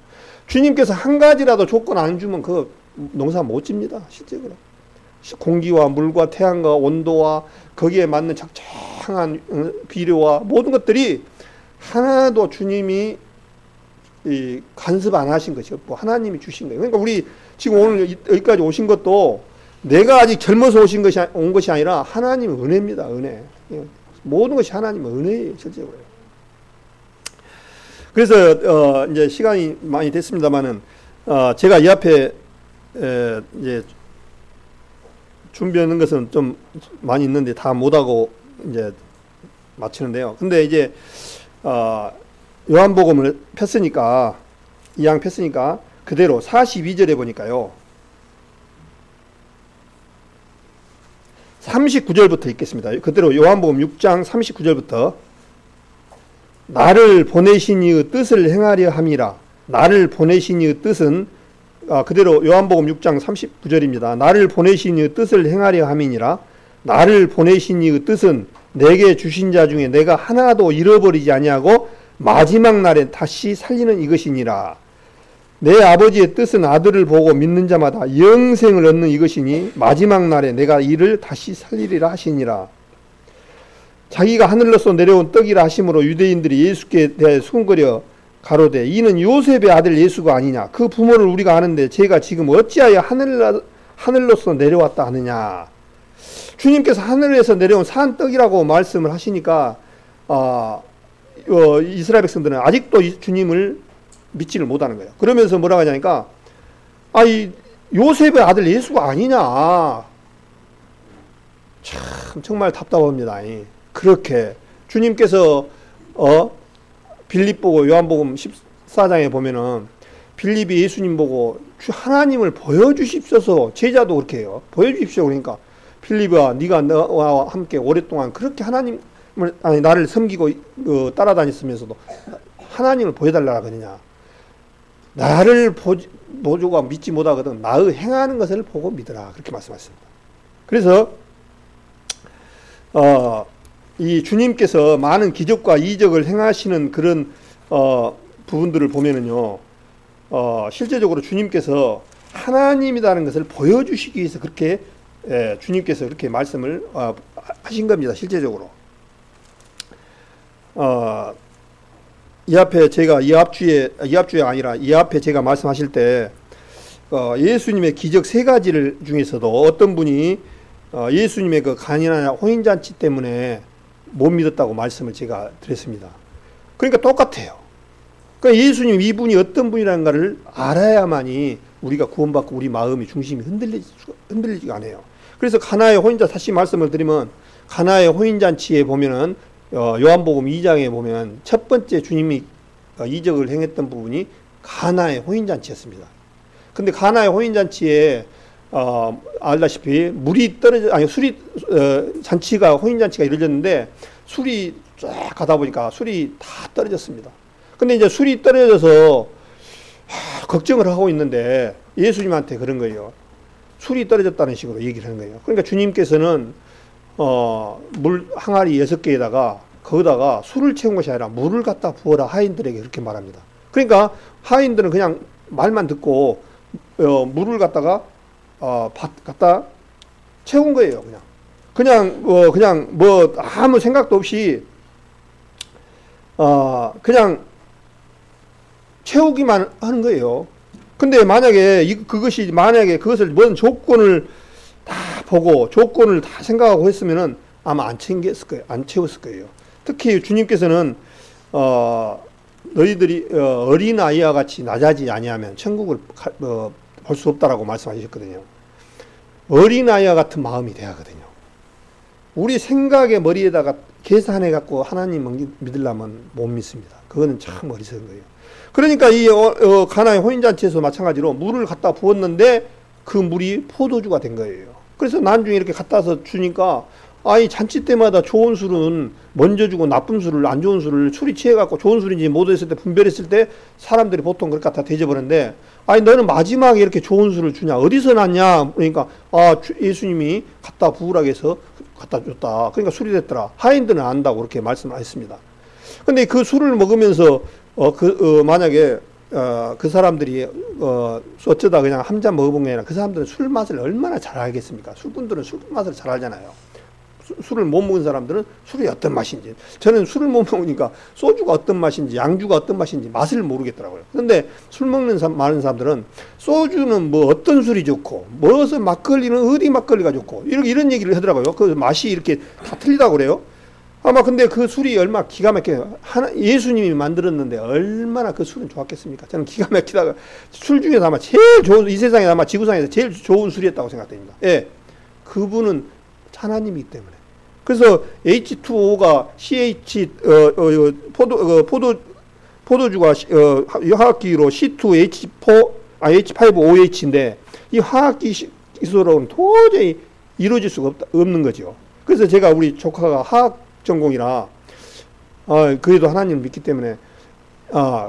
주님께서 한 가지라도 조건 안 주면 그 농사 못 집니다. 실제로. 공기와 물과 태양과 온도와 거기에 맞는 적정한 비료와 모든 것들이 하나도 주님이 간섭 안 하신 것이 뭐 하나님이 주신 거예요. 그러니까 우리 지금 오늘 여기까지 오신 것도 내가 아직 젊어서 온 것이 아니라 하나님의 은혜입니다. 은혜. 모든 것이 하나님의 은혜예요. 실제로. 그래서 이제 시간이 많이 됐습니다만은 제가 이 앞에 이제 준비하는 것은 좀 많이 있는데 다 못하고 이제 마치는데요. 근데 이제 요한복음을 폈으니까 2장 폈으니까 그대로 42절에 보니까요. 39절부터 읽겠습니다. 그대로 요한복음 6장 39절부터 나를 보내신 이의 뜻을 행하려 함이라. 나를 보내신 이의 뜻은 그대로 요한복음 6장 39절입니다. 나를 보내신 이의 뜻을 행하려 함이니라. 나를 보내신 이의 뜻은 내게 주신 자 중에 내가 하나도 잃어버리지 아니하고 마지막 날에 다시 살리는 이것이니라. 내 아버지의 뜻은 아들을 보고 믿는 자마다 영생을 얻는 이것이니 마지막 날에 내가 이를 다시 살리리라 하시니라. 자기가 하늘로서 내려온 떡이라 하심으로 유대인들이 예수께 대하여 수군거려 가로되 이는 요셉의 아들 예수가 아니냐. 그 부모를 우리가 아는데 제가 지금 어찌하여 하늘로서 내려왔다 하느냐. 주님께서 하늘에서 내려온 산 떡이라고 말씀을 하시니까 이스라엘 백성들은 아직도 주님을 믿지를 못하는 거예요. 그러면서 뭐라고 하냐니까 이 요셉의 아들 예수가 아니냐. 참 정말 답답합니다. 그렇게 주님께서 빌립 보고 요한복음 14장에 보면은 빌립이 예수님 보고 하나님을 보여주십소서. 제자도 그렇게 해요. 보여주십시오. 그러니까 빌립아 네가 나와 함께 오랫동안 그렇게 나를 섬기고 따라다녔으면서도 하나님을 보여달라고 하느냐. 나를 보조가 믿지 못하거든 나의 행하는 것을 보고 믿으라. 그렇게 말씀하셨습니다. 그래서 이 주님께서 많은 기적과 이적을 행하시는 그런 부분들을 보면은요, 실제적으로 주님께서 하나님이라는 것을 보여주시기 위해서 그렇게 주님께서 그렇게 말씀을 하신 겁니다. 실제적으로. 이 앞에 제가 이 앞주에 아니라 이 앞에 제가 말씀하실 때 예수님의 기적 3가지를 중에서도 어떤 분이 예수님의 그 간이나 혼인잔치 때문에 못 믿었다고 말씀을 제가 드렸습니다. 그러니까 똑같아요. 그러니까 예수님 이분이 어떤 분이라는 것을 알아야만이 우리가 구원받고 우리 마음이 중심이 흔들리지가 않아요. 그래서 가나의 혼인잔치 다시 말씀을 드리면 가나의 혼인잔치에 보면은 요한복음 2장에 보면 첫 번째 주님이 이적을 행했던 부분이 가나의 혼인잔치였습니다. 근데 가나의 혼인잔치에 알다시피 잔치가 혼인잔치가 이루어졌는데 술이 쫙 가다 보니까 술이 다 떨어졌습니다. 근데 이제 술이 떨어져서 걱정을 하고 있는데 예수님한테 그런 거예요. 술이 떨어졌다는 식으로 얘기를 하는 거예요. 그러니까 주님께서는 물 항아리 6개에다가 거기다가 술을 채운 것이 아니라 물을 갖다 부어라 하인들에게 그렇게 말합니다. 그러니까 하인들은 그냥 말만 듣고 물을 갖다가 갖다 채운 거예요. 그냥 뭐 아무 생각도 없이 그냥 채우기만 하는 거예요. 근데 만약에 그것을 뭔 조건을 다 보고 조건을 다 생각하고 했으면은 아마 안 채웠을 거예요. 특히 주님께서는 너희들이 어린 아이와 같이 낮아지지 아니하면 천국을 볼 수 없다라고 말씀하셨거든요. 어린 아이와 같은 마음이 돼야 하거든요. 우리 생각의 머리에다가 계산해 갖고 하나님 믿으려면 못 믿습니다. 그거는 참 어리석은 거예요. 그러니까 이 가나의 혼인잔치에서 마찬가지로 물을 갖다 부었는데 그 물이 포도주가 된 거예요. 그래서 나중에 이렇게 갖다서 주니까 이 잔치 때마다 좋은 술은 먼저 주고 나쁜 술을, 안 좋은 술을 술이 취해갖고 좋은 술인지 못 했을 때 분별했을 때 사람들이 보통 그렇게 갖다 대접하는데 너는 마지막에 이렇게 좋은 술을 주냐, 어디서 났냐. 그러니까 예수님이 갖다 부으라고 해서 갖다 줬다. 그러니까 술이 됐더라. 하인들은 안다고 그렇게 말씀을 했습니다. 근데 그 술을 먹으면서 만약에 그 사람들이 어쩌다 그냥 한 잔 먹어본 게 아니라 그 사람들은 술 맛을 얼마나 잘 알겠습니까? 술꾼들은 술 맛을 잘 알잖아요. 술을 못 먹은 사람들은 술이 어떤 맛인지, 저는 술을 못 먹으니까 소주가 어떤 맛인지 양주가 어떤 맛인지 맛을 모르겠더라고요. 그런데 술 먹는 많은 사람들은 소주는 뭐 어떤 술이 좋고 무슨 막걸리는 어디 막걸리가 좋고 이런 얘기를 하더라고요. 그 맛이 이렇게 다 틀리다고 그래요. 아마 근데 그 술이 얼마나 기가 막혀요. 예수님이 만들었는데 얼마나 그 술은 좋았겠습니까? 저는 기가 막히다가 술 중에서 아마 제일 좋은, 이 세상에 아마 지구상에서 제일 좋은 술이었다고 생각됩니다. 예, 그분은 하나님이기 때문에. 그래서 H2O가 CH 포도주가 화학기로 C2H4 H5OH인데 이 화학기 기술로는 도저히 이루어질 수가 없는 거죠. 그래서 제가 우리 조카가 화학 전공이라 그래도 하나님을 믿기 때문에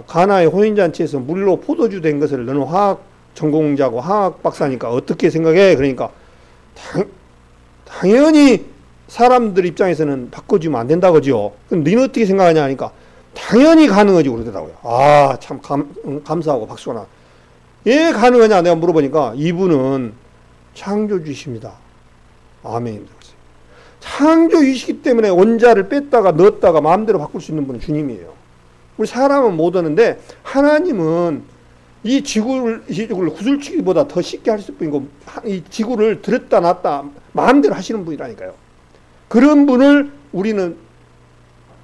가나의 혼인잔치에서 물로 포도주 된 것을 너는 화학 전공자고 화학 박사니까 어떻게 생각해? 그러니까 당연히 사람들 입장에서는 바꿔주면 안 된다 그죠. 그럼 너는 어떻게 생각하냐 하니까 당연히 가능하지 그러더라고요. 참 감사하고 박수가 나. 왜 가능하냐 내가 물어보니까 이분은 창조주이십니다. 아멘. 창조주이시기 때문에 원자를 뺐다가 넣었다가 마음대로 바꿀 수 있는 분은 주님이에요. 우리 사람은 못 하는데 하나님은 이 지구를 구슬치기보다 더 쉽게 할 수 있고 이 지구를 들었다 놨다 마음대로 하시는 분이라니까요. 그런 분을 우리는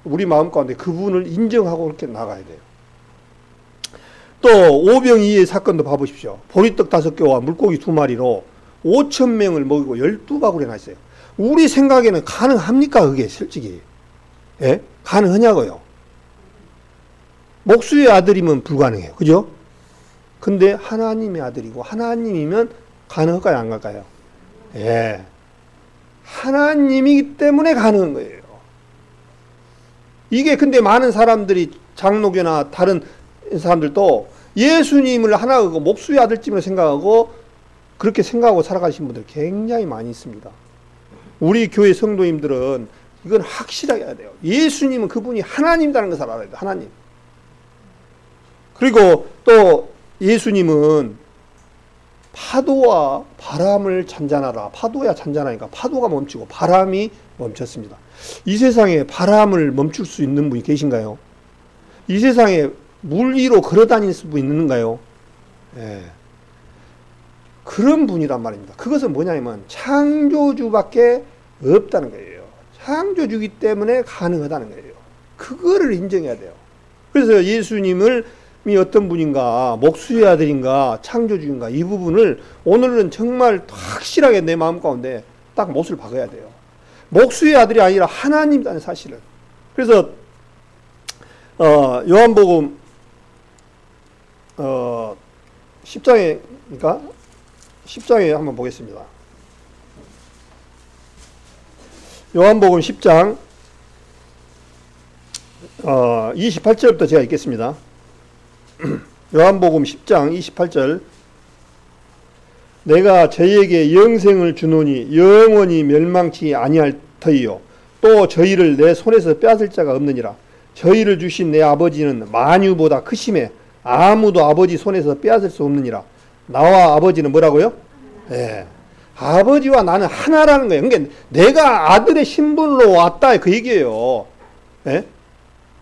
우리 마음 가운데 그분을 인정하고 그렇게 나가야 돼요. 또 오병이의 사건도 봐보십시오. 보리떡 5개와 물고기 2마리로 5,000명을 먹이고 12바구리나 있어요. 우리 생각에는 가능합니까? 그게 솔직히. 예? 가능하냐고요. 목수의 아들이면 불가능해요. 그죠? 근데 하나님의 아들이고 하나님이면 가능할까요? 안 갈까요? 예. 하나님이기 때문에 가능한 거예요. 이게 근데 많은 사람들이 장로교나 다른 사람들도 예수님을 하나고 목수의 아들쯤으로 생각하고 그렇게 생각하고 살아가신 분들 굉장히 많이 있습니다. 우리 교회 성도님들은 이건 확실하게 해야 돼요. 예수님은 그분이 하나님이라는 것을 알아야 돼요. 하나님. 그리고 또 예수님은 파도와 바람을 잔잔하라. 파도야 잔잔하니까 파도가 멈추고 바람이 멈췄습니다. 이 세상에 바람을 멈출 수 있는 분이 계신가요? 이 세상에 물 위로 걸어다닐 수 있는가요? 예. 그런 분이란 말입니다. 그것은 뭐냐면 창조주밖에 없다는 거예요. 창조주기 때문에 가능하다는 거예요. 그거를 인정해야 돼요. 그래서 예수님을 어떤 분인가, 목수의 아들인가, 창조주인가, 이 부분을 오늘은 정말 확실하게 내 마음 가운데 딱 못을 박아야 돼요. 목수의 아들이 아니라 하나님이라는 사실을. 그래서 요한복음 10장에 한번 보겠습니다. 요한복음 10장 28절부터 제가 읽겠습니다. 요한복음 10장 28절 내가 저희에게 영생을 주노니 영원히 멸망치 아니할 터이요 또 저희를 내 손에서 빼앗을 자가 없느니라. 저희를 주신 내 아버지는 만유보다 크심에 아무도 아버지 손에서 빼앗을 수 없느니라. 나와 아버지는 뭐라고요? 예. 아버지와 나는 하나라는 거예요. 그러니까 내가 아들의 신분으로 왔다 그 얘기예요. 예?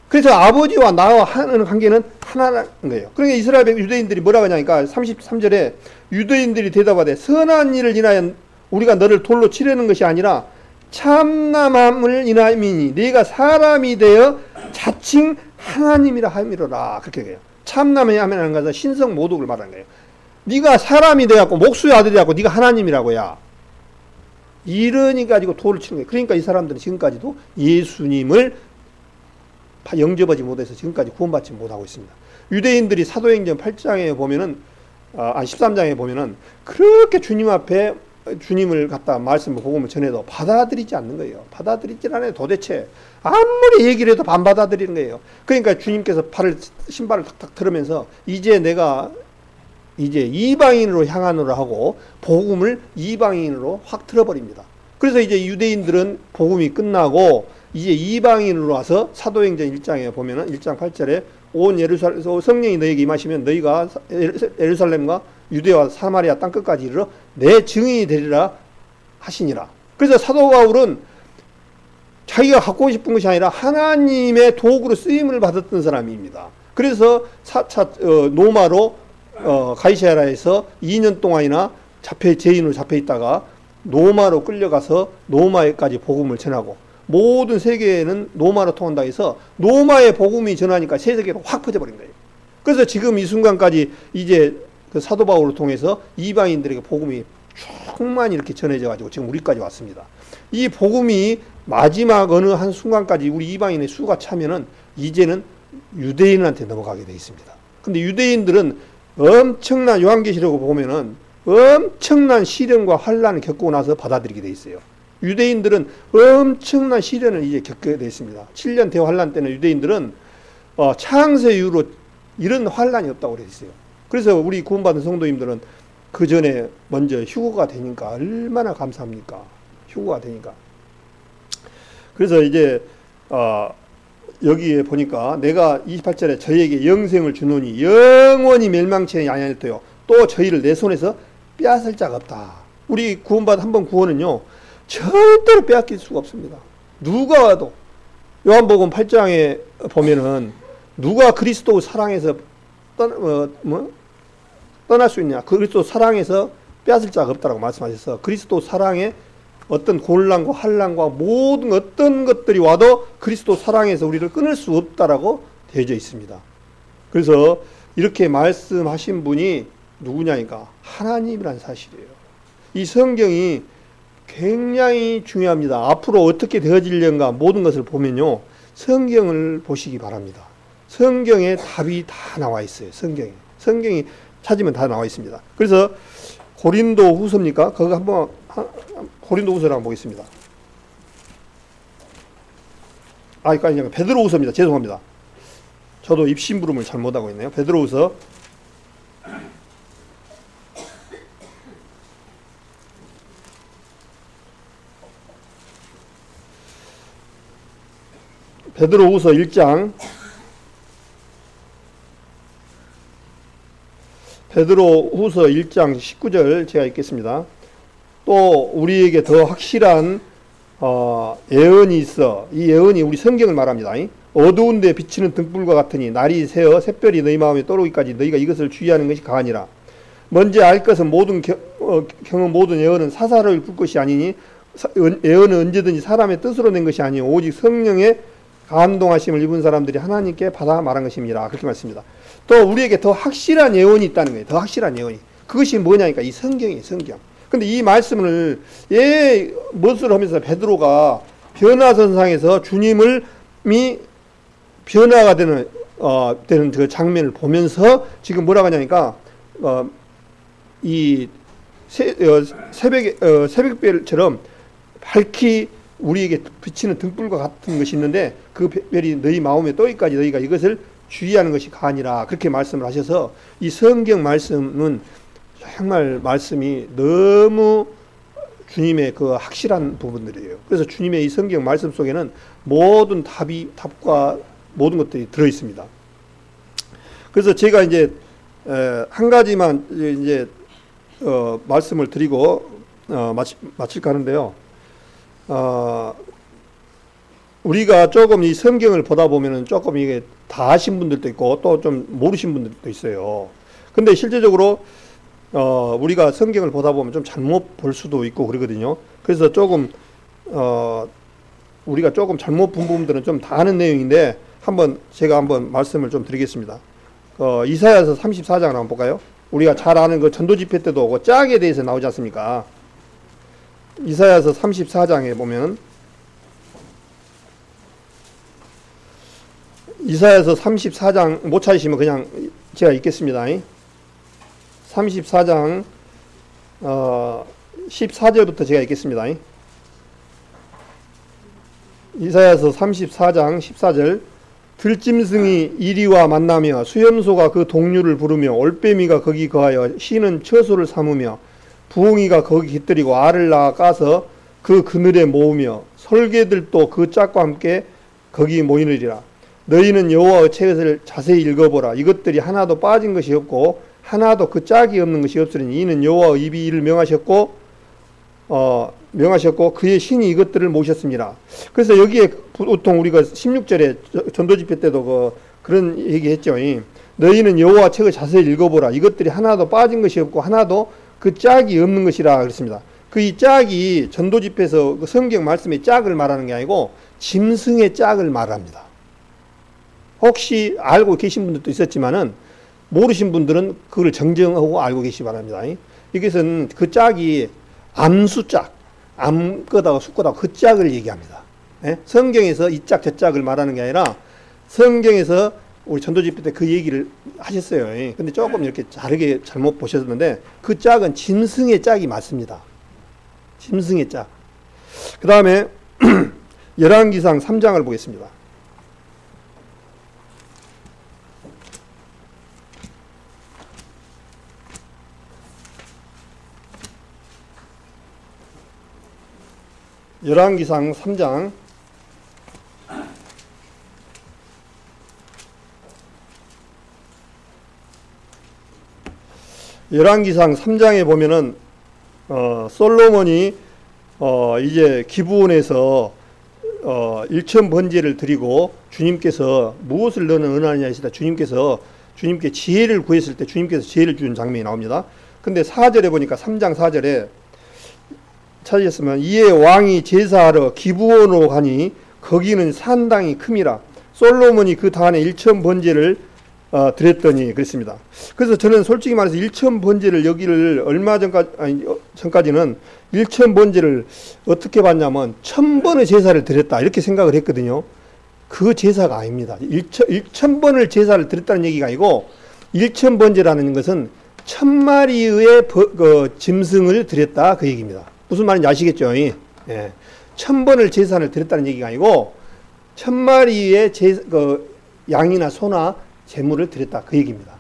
그래서 아버지와 나와 하는 관계는 하나라는 거예요. 그러니까 이스라엘 유대인들이 뭐라고 하냐니까 33절에 유대인들이 대답하되 선한 일을 인하여 우리가 너를 돌로 치려는 것이 아니라 참남함을 인하이니 네가 사람이 되어 자칭 하나님이라 함이로라. 그렇게 해요. 참남의 하면 것은 신성 모독을 말하는 거예요. 네가 사람이 돼갖고 목수의 아들이 갖고 네가 하나님이라고야. 이러니 가지고 도를 치는 거예요. 그러니까 이 사람들은 지금까지도 예수님을 영접하지 못해서 지금까지 구원받지 못하고 있습니다. 유대인들이 사도행전 8장에 보면은 13장에 보면은 그렇게 주님 앞에 주님을 갖다 말씀을 복음을 전해도 받아들이지 않는 거예요. 받아들이지 않아요. 도대체 아무리 얘기를 해도 안 받아들이는 거예요. 그러니까 주님께서 신발을 탁탁 틀으면서 이제 내가 이방인으로 향하노라 하고 복음을 이방인으로 확 틀어버립니다. 그래서 이제 유대인들은 복음이 끝나고 이제 이방인으로 와서 사도행전 1장에 보면은 1장 8절에 온 예루살렘 성령이 너에게 임하시면 너희가 예루살렘과 유대와 사마리아 땅끝까지 이르러 내 증인이 되리라 하시니라. 그래서 사도 바울은 자기가 갖고 싶은 것이 아니라 하나님의 도구로 쓰임을 받았던 사람입니다. 그래서 노마로 가이사랴에서 2년 동안이나 죄인으로 잡혀 있다가 노마로 끌려가서 노마에까지 복음을 전하고 모든 세계에는 노마로 통한다 해서 노마의 복음이 전하니까 세계로 확 퍼져버린 거예요. 그래서 지금 이 순간까지 이제 그 사도 바울을 통해서 이방인들에게 복음이 충만히 이렇게 전해져 가지고 지금 우리까지 왔습니다. 이 복음이 마지막 어느 한 순간까지 우리 이방인의 수가 차면은 이제는 유대인한테 넘어가게 되어 있습니다. 근데 유대인들은 엄청난 요한계시록 보면은 엄청난 시련과 환란을 겪고 나서 받아들이게 되어 있어요. 유대인들은 엄청난 시련을 이제 겪게 되어 있습니다. 7년 대환란 때는 유대인들은 창세 이후로 이런 환란이 없다고 그래 있어요. 그래서 우리 구원받은 성도님들은 그 전에 먼저 휴거가 되니까 얼마나 감사합니까? 휴거가 되니까. 그래서 이제 여기에 보니까 내가 28절에 저희에게 영생을 주노니 영원히 멸망치 아니하였대요. 또 저희를 내 손에서 빼앗을 자가 없다. 우리 구원받은 한번 구원은요 절대로 빼앗길 수가 없습니다. 누가 와도 요한복음 8장에 보면은 누가 그리스도 사랑해서 떠날 수 있냐? 그리스도 사랑해서 빼앗을 자가 없다라고 말씀하셔서 그리스도 사랑에 어떤 곤란과 환란과 모든 어떤 것들이 와도 그리스도 사랑에서 우리를 끊을 수 없다라고 되어져 있습니다. 그래서 이렇게 말씀하신 분이 누구냐니까 하나님이란 사실이에요. 이 성경이 굉장히 중요합니다. 앞으로 어떻게 되어지려는가 모든 것을 보면요 성경을 보시기 바랍니다. 성경에 답이 다 나와 있어요. 성경이 찾으면 다 나와 있습니다. 그래서 고린도 후서입니까? 그거 한번 고린도 후서를 한번 보겠습니다. 아니 베드로 후서입니다. 죄송합니다. 저도 입심부름을 잘못하고 있네요. 베드로 후서 베드로후서 1장 베드로후서 1장 19절 제가 읽겠습니다. 또 우리에게 더 확실한 예언이 있어. 이 예언이 우리 성경을 말합니다. 어두운 데 비치는 등불과 같으니 날이 새어 샛별이 너희 마음에 떠오르기까지 너희가 이것을 주의하는 것이 가하니라. 먼저 알 것은 모든 예언은 사사로이 풀 것이 아니니 예언은 언제든지 사람의 뜻으로 낸 것이 아니요 오직 성령의 감동하심을 입은 사람들이 하나님께 받아 말한 것입니다. 그렇게 말씀입니다. 또 우리에게 더 확실한 예언이 있다는 거예요. 더 확실한 예언이. 그것이 뭐냐니까 이 성경이에요. 성경. 근데 이 말씀을 무엇을 하면서 베드로가 변화선상에서 주님이 변화가 되는 그 장면을 보면서 지금 뭐라고 하냐니까 이 새벽별처럼 밝히 우리에게 비치는 등불과 같은 것이 있는데 그 별이 너희 마음에 떠기까지 너희가 이것을 주의하는 것이 가니라. 그렇게 말씀을 하셔서 이 성경 말씀은 정말 말씀이 너무 주님의 그 확실한 부분들이에요. 그래서 주님의 이 성경 말씀 속에는 모든 답과 모든 것들이 들어 있습니다. 그래서 제가 이제 한 가지만 이제 말씀을 드리고 마칠까 하는데요. 우리가 조금 이 성경을 보다 보면은 조금 이게 다 아신 분들도 있고 또 좀 모르신 분들도 있어요. 근데 실제적으로 우리가 성경을 보다 보면 좀 잘못 볼 수도 있고 그러거든요. 그래서 조금 우리가 조금 잘못 본 부분들은 좀 다 아는 내용인데 제가 한번 말씀을 좀 드리겠습니다. 이사야서 34장을 한번 볼까요? 우리가 잘 아는 그 전도 집회 때도 그 짝에 대해서 나오지 않습니까? 이사야서 34장에 보면 이사야서 34장 못 찾으시면 그냥 제가 읽겠습니다. 34장 14절부터 제가 읽겠습니다. 이사야서 34장 14절 들짐승이 이리와 만나며 수염소가 그 동류를 부르며 올빼미가 거기 거하여 시는 처소를 삼으며 부엉이가 거기 깃들이고 알을 낳아 까서 그 그늘에 모으며 설개들도 그 짝과 함께 거기 모이느리라. 너희는 여호와의 책을 자세히 읽어보라. 이것들이 하나도 빠진 것이 없고 하나도 그 짝이 없는 것이 없으니 이는 여호와의 입이 이를 명하셨고 그의 신이 이것들을 모셨습니다. 그래서 여기에 보통 우리가 16절에 전도집회 때도 그런 얘기했죠. 너희는 여호와 책을 자세히 읽어보라. 이것들이 하나도 빠진 것이 없고 하나도 그 짝이 없는 것이라 그랬습니다. 그 이 짝이 전도집회에서 그 성경 말씀의 짝을 말하는 게 아니고 짐승의 짝을 말합니다. 혹시 알고 계신 분들도 있었지만은 모르신 분들은 그걸 정정하고 알고 계시기 바랍니다. 이것은 그 짝이 암수짝, 암거다가 수거다가 그 짝을 얘기합니다. 성경에서 이 짝, 저 짝을 말하는 게 아니라 성경에서 우리 전도집회 때 그 얘기를 하셨어요. 근데 조금 이렇게 다르게 잘못 보셨는데 그 짝은 짐승의 짝이 맞습니다. 짐승의 짝. 그 다음에 열왕기상 3장을 보겠습니다. 열왕기상 3장 열왕기상 3장에 보면은 솔로몬이 이제 기브온에서 1천 번제를 드리고 주님께서 무엇을 너는 은하느냐 하시다 주님께 지혜를 구했을 때 주님께서 지혜를 주는 장면이 나옵니다. 근데 4절에 보니까 3장 4절에 찾으셨으면 이에 왕이 제사하러 기브온으로 가니 거기는 산당이 큼이라. 솔로몬이 그 단에 1천 번제를 드렸더니 그랬습니다. 그래서 저는 솔직히 말해서 1천 번제를 여기를 얼마 전까지는 1천 번제를 어떻게 봤냐면 1000번의 제사를 드렸다 이렇게 생각을 했거든요. 그 제사가 아닙니다. 1000번을 제사를 드렸다는 얘기가 아니고 1천 번제라는 것은 1000마리의 짐승을 드렸다 그 얘기입니다. 무슨 말인지 아시겠죠? 예. 1000번을 제사를 드렸다는 얘기가 아니고 1000마리의 양이나 소나 제물을 드렸다 그 얘기입니다.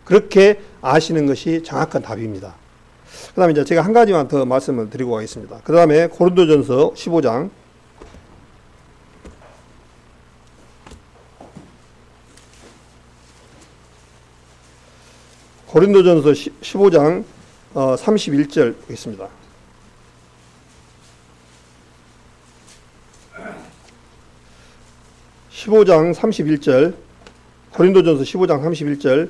그렇게 아시는 것이 정확한 답입니다. 그 다음에 이제 제가 한 가지만 더 말씀을 드리고 가겠습니다. 그 다음에 고린도전서 15장 고린도전서 15장 31절 있습니다. 고린도전서 15장 31절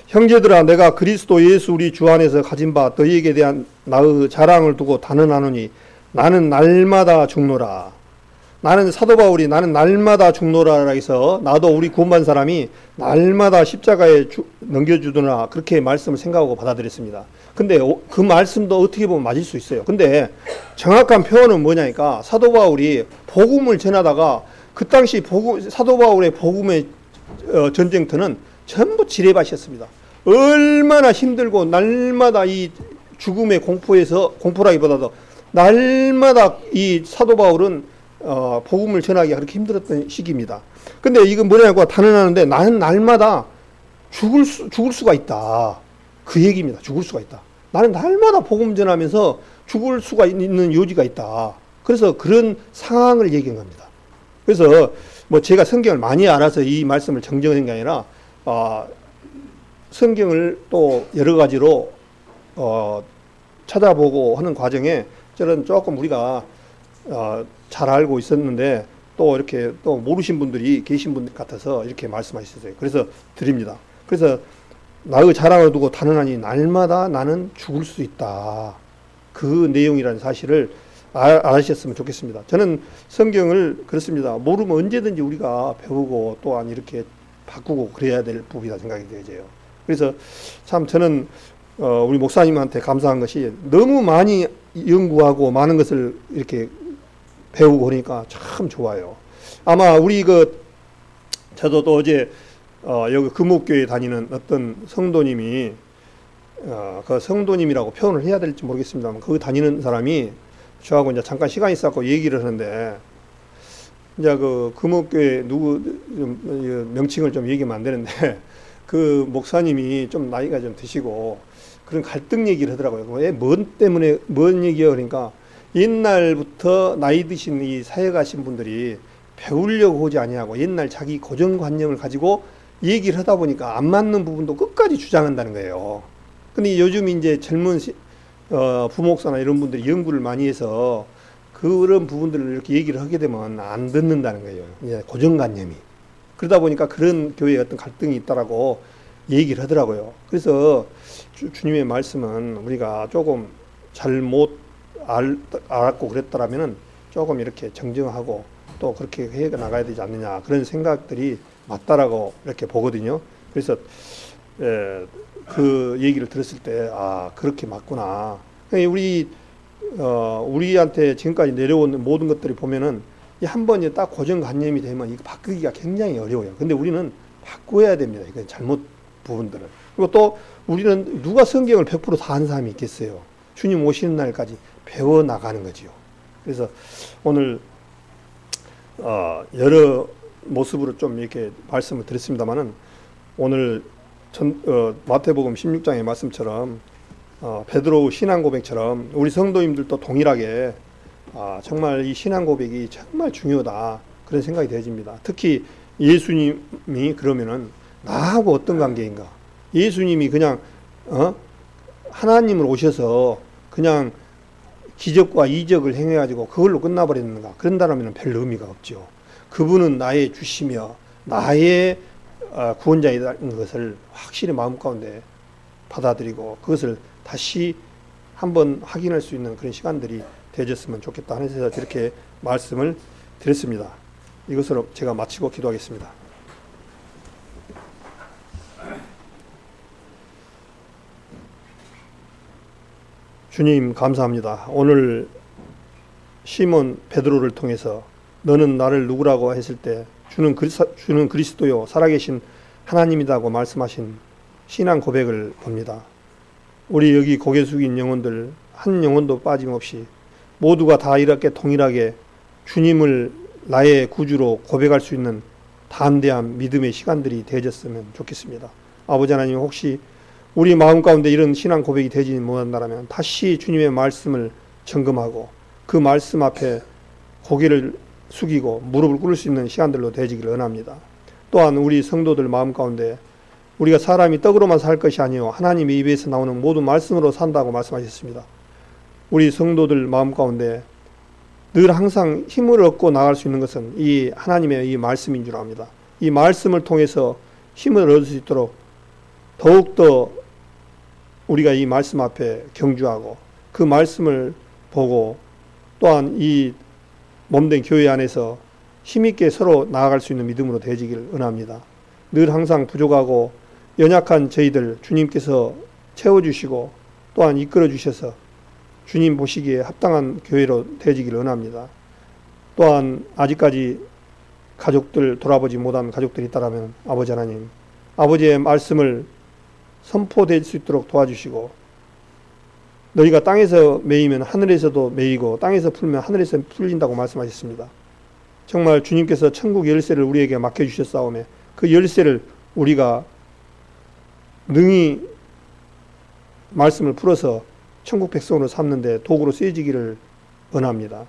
형제들아 내가 그리스도 예수 우리 주 안에서 가진 바 너희에게 대한 나의 자랑을 두고 단언하노니 나는 날마다 죽노라. 나는 사도 바울이 나는 날마다 죽노라 해서 나도 우리 구원받은 사람이 날마다 십자가에 넘겨주더라 그렇게 말씀을 생각하고 받아들였습니다. 근데 그 말씀도 어떻게 보면 맞을 수 있어요. 근데 정확한 표현은 뭐냐니까 사도 바울이 복음을 전하다가 그 당시 사도 바울의 복음의 전쟁터는 전부 지뢰밭이었습니다. 얼마나 힘들고 날마다 이 죽음의 공포라기보다도 날마다 이 사도 바울은 복음을 전하기가 그렇게 힘들었던 시기입니다. 근데 이건 뭐냐고 단언하는데 나는 날마다 죽을 수가 있다. 그 얘기입니다. 죽을 수가 있다. 나는 날마다 복음 전하면서 죽을 수가 있는 요지가 있다. 그래서 그런 상황을 얘기한 겁니다. 그래서 뭐 제가 성경을 많이 알아서 이 말씀을 정정한 게 아니라 성경을 또 여러 가지로 찾아보고 하는 과정에 저는 조금 우리가 잘 알고 있었는데 또 이렇게 또 모르신 분들이 계신 분 같아서 이렇게 말씀하셨어요. 그래서 드립니다. 그래서 나의 자랑을 두고 단언하니 날마다 나는 죽을 수 있다. 그 내용이라는 사실을 아셨으면 좋겠습니다. 저는 성경을 그렇습니다. 모르면 언제든지 우리가 배우고 또한 이렇게 바꾸고 그래야 될 부분이다 생각이 되어져요. 그래서 참 저는 우리 목사님한테 감사한 것이 너무 많이 연구하고 많은 것을 이렇게 배우고 그러니까 참 좋아요. 아마 우리 저도 또 어제 여기 금옥교회 다니는 어떤 성도님이 그 성도님이라고 표현을 해야 될지 모르겠습니다만 거기 다니는 사람이 저하고 이제 잠깐 시간이 있었고 얘기를 하는데 이제 그 금옥교회 누구 명칭을 좀 얘기하면 안 되는데 그 목사님이 좀 나이가 좀 드시고 그런 갈등 얘기를 하더라고요. 왜, 뭔 얘기야? 그러니까 옛날부터 나이 드신 이 사역하신 분들이 배우려고 하지 아니하고 옛날 자기 고정관념을 가지고 얘기를 하다 보니까 안 맞는 부분도 끝까지 주장한다는 거예요. 근데 요즘 이제 젊은 부목사나 이런 분들이 연구를 많이 해서 그런 부분들을 이렇게 얘기를 하게 되면 안 듣는다는 거예요. 이제 고정관념이. 그러다 보니까 그런 교회에 어떤 갈등이 있다라고 얘기를 하더라고요. 그래서 주님의 말씀은 우리가 조금 잘못 알았고 그랬더라면은 조금 이렇게 정정하고 또 그렇게 해 나가야 되지 않느냐 그런 생각들이 맞다라고 이렇게 보거든요. 그래서 그 얘기를 들었을 때 그렇게 맞구나. 우리한테 지금까지 내려온 모든 것들이 보면은 한 번에 딱 고정관념이 되면 이거 바꾸기가 굉장히 어려워요. 근데 우리는 바꿔야 됩니다. 이건 잘못 부분들을. 그리고 또 우리는 누가 성경을 100% 다 한 사람이 있겠어요. 주님 오시는 날까지 배워 나가는 거지요. 그래서 오늘 여러 모습으로 좀 이렇게 말씀을 드렸습니다만은 오늘 마태복음 16장의 말씀처럼 베드로 신앙 고백처럼 우리 성도님들도 동일하게 정말 이 신앙 고백이 정말 중요하다 그런 생각이 되어집니다. 특히 예수님이 그러면은 나하고 어떤 관계인가? 예수님이 그냥 하나님을 오셔서 그냥 기적과 이적을 행해가지고 그걸로 끝나버리는가? 그런다면 별 의미가 없죠. 그분은 나의 주시며 나의 구원자이라는 것을 확실히 마음 가운데 받아들이고 그것을 다시 한번 확인할 수 있는 그런 시간들이 되어졌으면 좋겠다 해서 이렇게 말씀을 드렸습니다. 이것으로 제가 마치고 기도하겠습니다. 주님 감사합니다. 오늘 시몬 베드로를 통해서 너는 나를 누구라고 했을 때 주는 그리스도요 살아계신 하나님이라고 말씀하신 신앙 고백을 봅니다. 우리 여기 고개 숙인 영혼들 한 영혼도 빠짐없이 모두가 다 이렇게 동일하게 주님을 나의 구주로 고백할 수 있는 담대한 믿음의 시간들이 되어졌으면 좋겠습니다. 아버지 하나님 혹시 우리 마음 가운데 이런 신앙 고백이 되지 못한다면 다시 주님의 말씀을 점검하고 그 말씀 앞에 고개를 숙이고 무릎을 꿇을 수 있는 시간들로 되어지기를 원합니다. 또한 우리 성도들 마음 가운데 우리가 사람이 떡으로만 살 것이 아니요 하나님의 입에서 나오는 모든 말씀으로 산다고 말씀하셨습니다. 우리 성도들 마음 가운데 늘 항상 힘을 얻고 나갈 수 있는 것은 이 하나님의 이 말씀인 줄 압니다. 이 말씀을 통해서 힘을 얻을 수 있도록 더욱더 우리가 이 말씀 앞에 경주하고 그 말씀을 보고 또한 이 몸된 교회 안에서 힘있게 서로 나아갈 수 있는 믿음으로 되어지기를 원합니다. 늘 항상 부족하고 연약한 저희들 주님께서 채워주시고 또한 이끌어주셔서 주님 보시기에 합당한 교회로 되어지기를 원합니다. 또한 아직까지 가족들 돌아보지 못한 가족들이 있다면 아버지 하나님 아버지의 말씀을 선포될 수 있도록 도와주시고 너희가 땅에서 매이면 하늘에서도 매이고 땅에서 풀면 하늘에서 풀린다고 말씀하셨습니다. 정말 주님께서 천국 열쇠를 우리에게 맡겨주셨사오매 그 열쇠를 우리가 능히 말씀을 풀어서 천국 백성으로 삼는데 도구로 쓰여지기를 원합니다.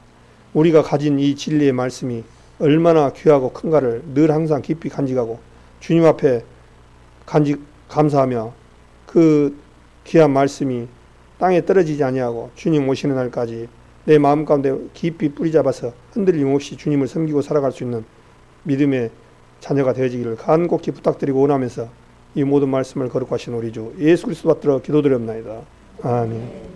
우리가 가진 이 진리의 말씀이 얼마나 귀하고 큰가를 늘 항상 깊이 간직하고 주님 앞에 감사하며 그 귀한 말씀이 땅에 떨어지지 아니하고 주님 오시는 날까지 내 마음 가운데 깊이 뿌리 잡아서 흔들림 없이 주님을 섬기고 살아갈 수 있는 믿음의 자녀가 되어지기를 간곡히 부탁드리고 원하면서 이 모든 말씀을 거룩하신 우리 주 예수 그리스도 받들어 기도드렸나이다. 아멘.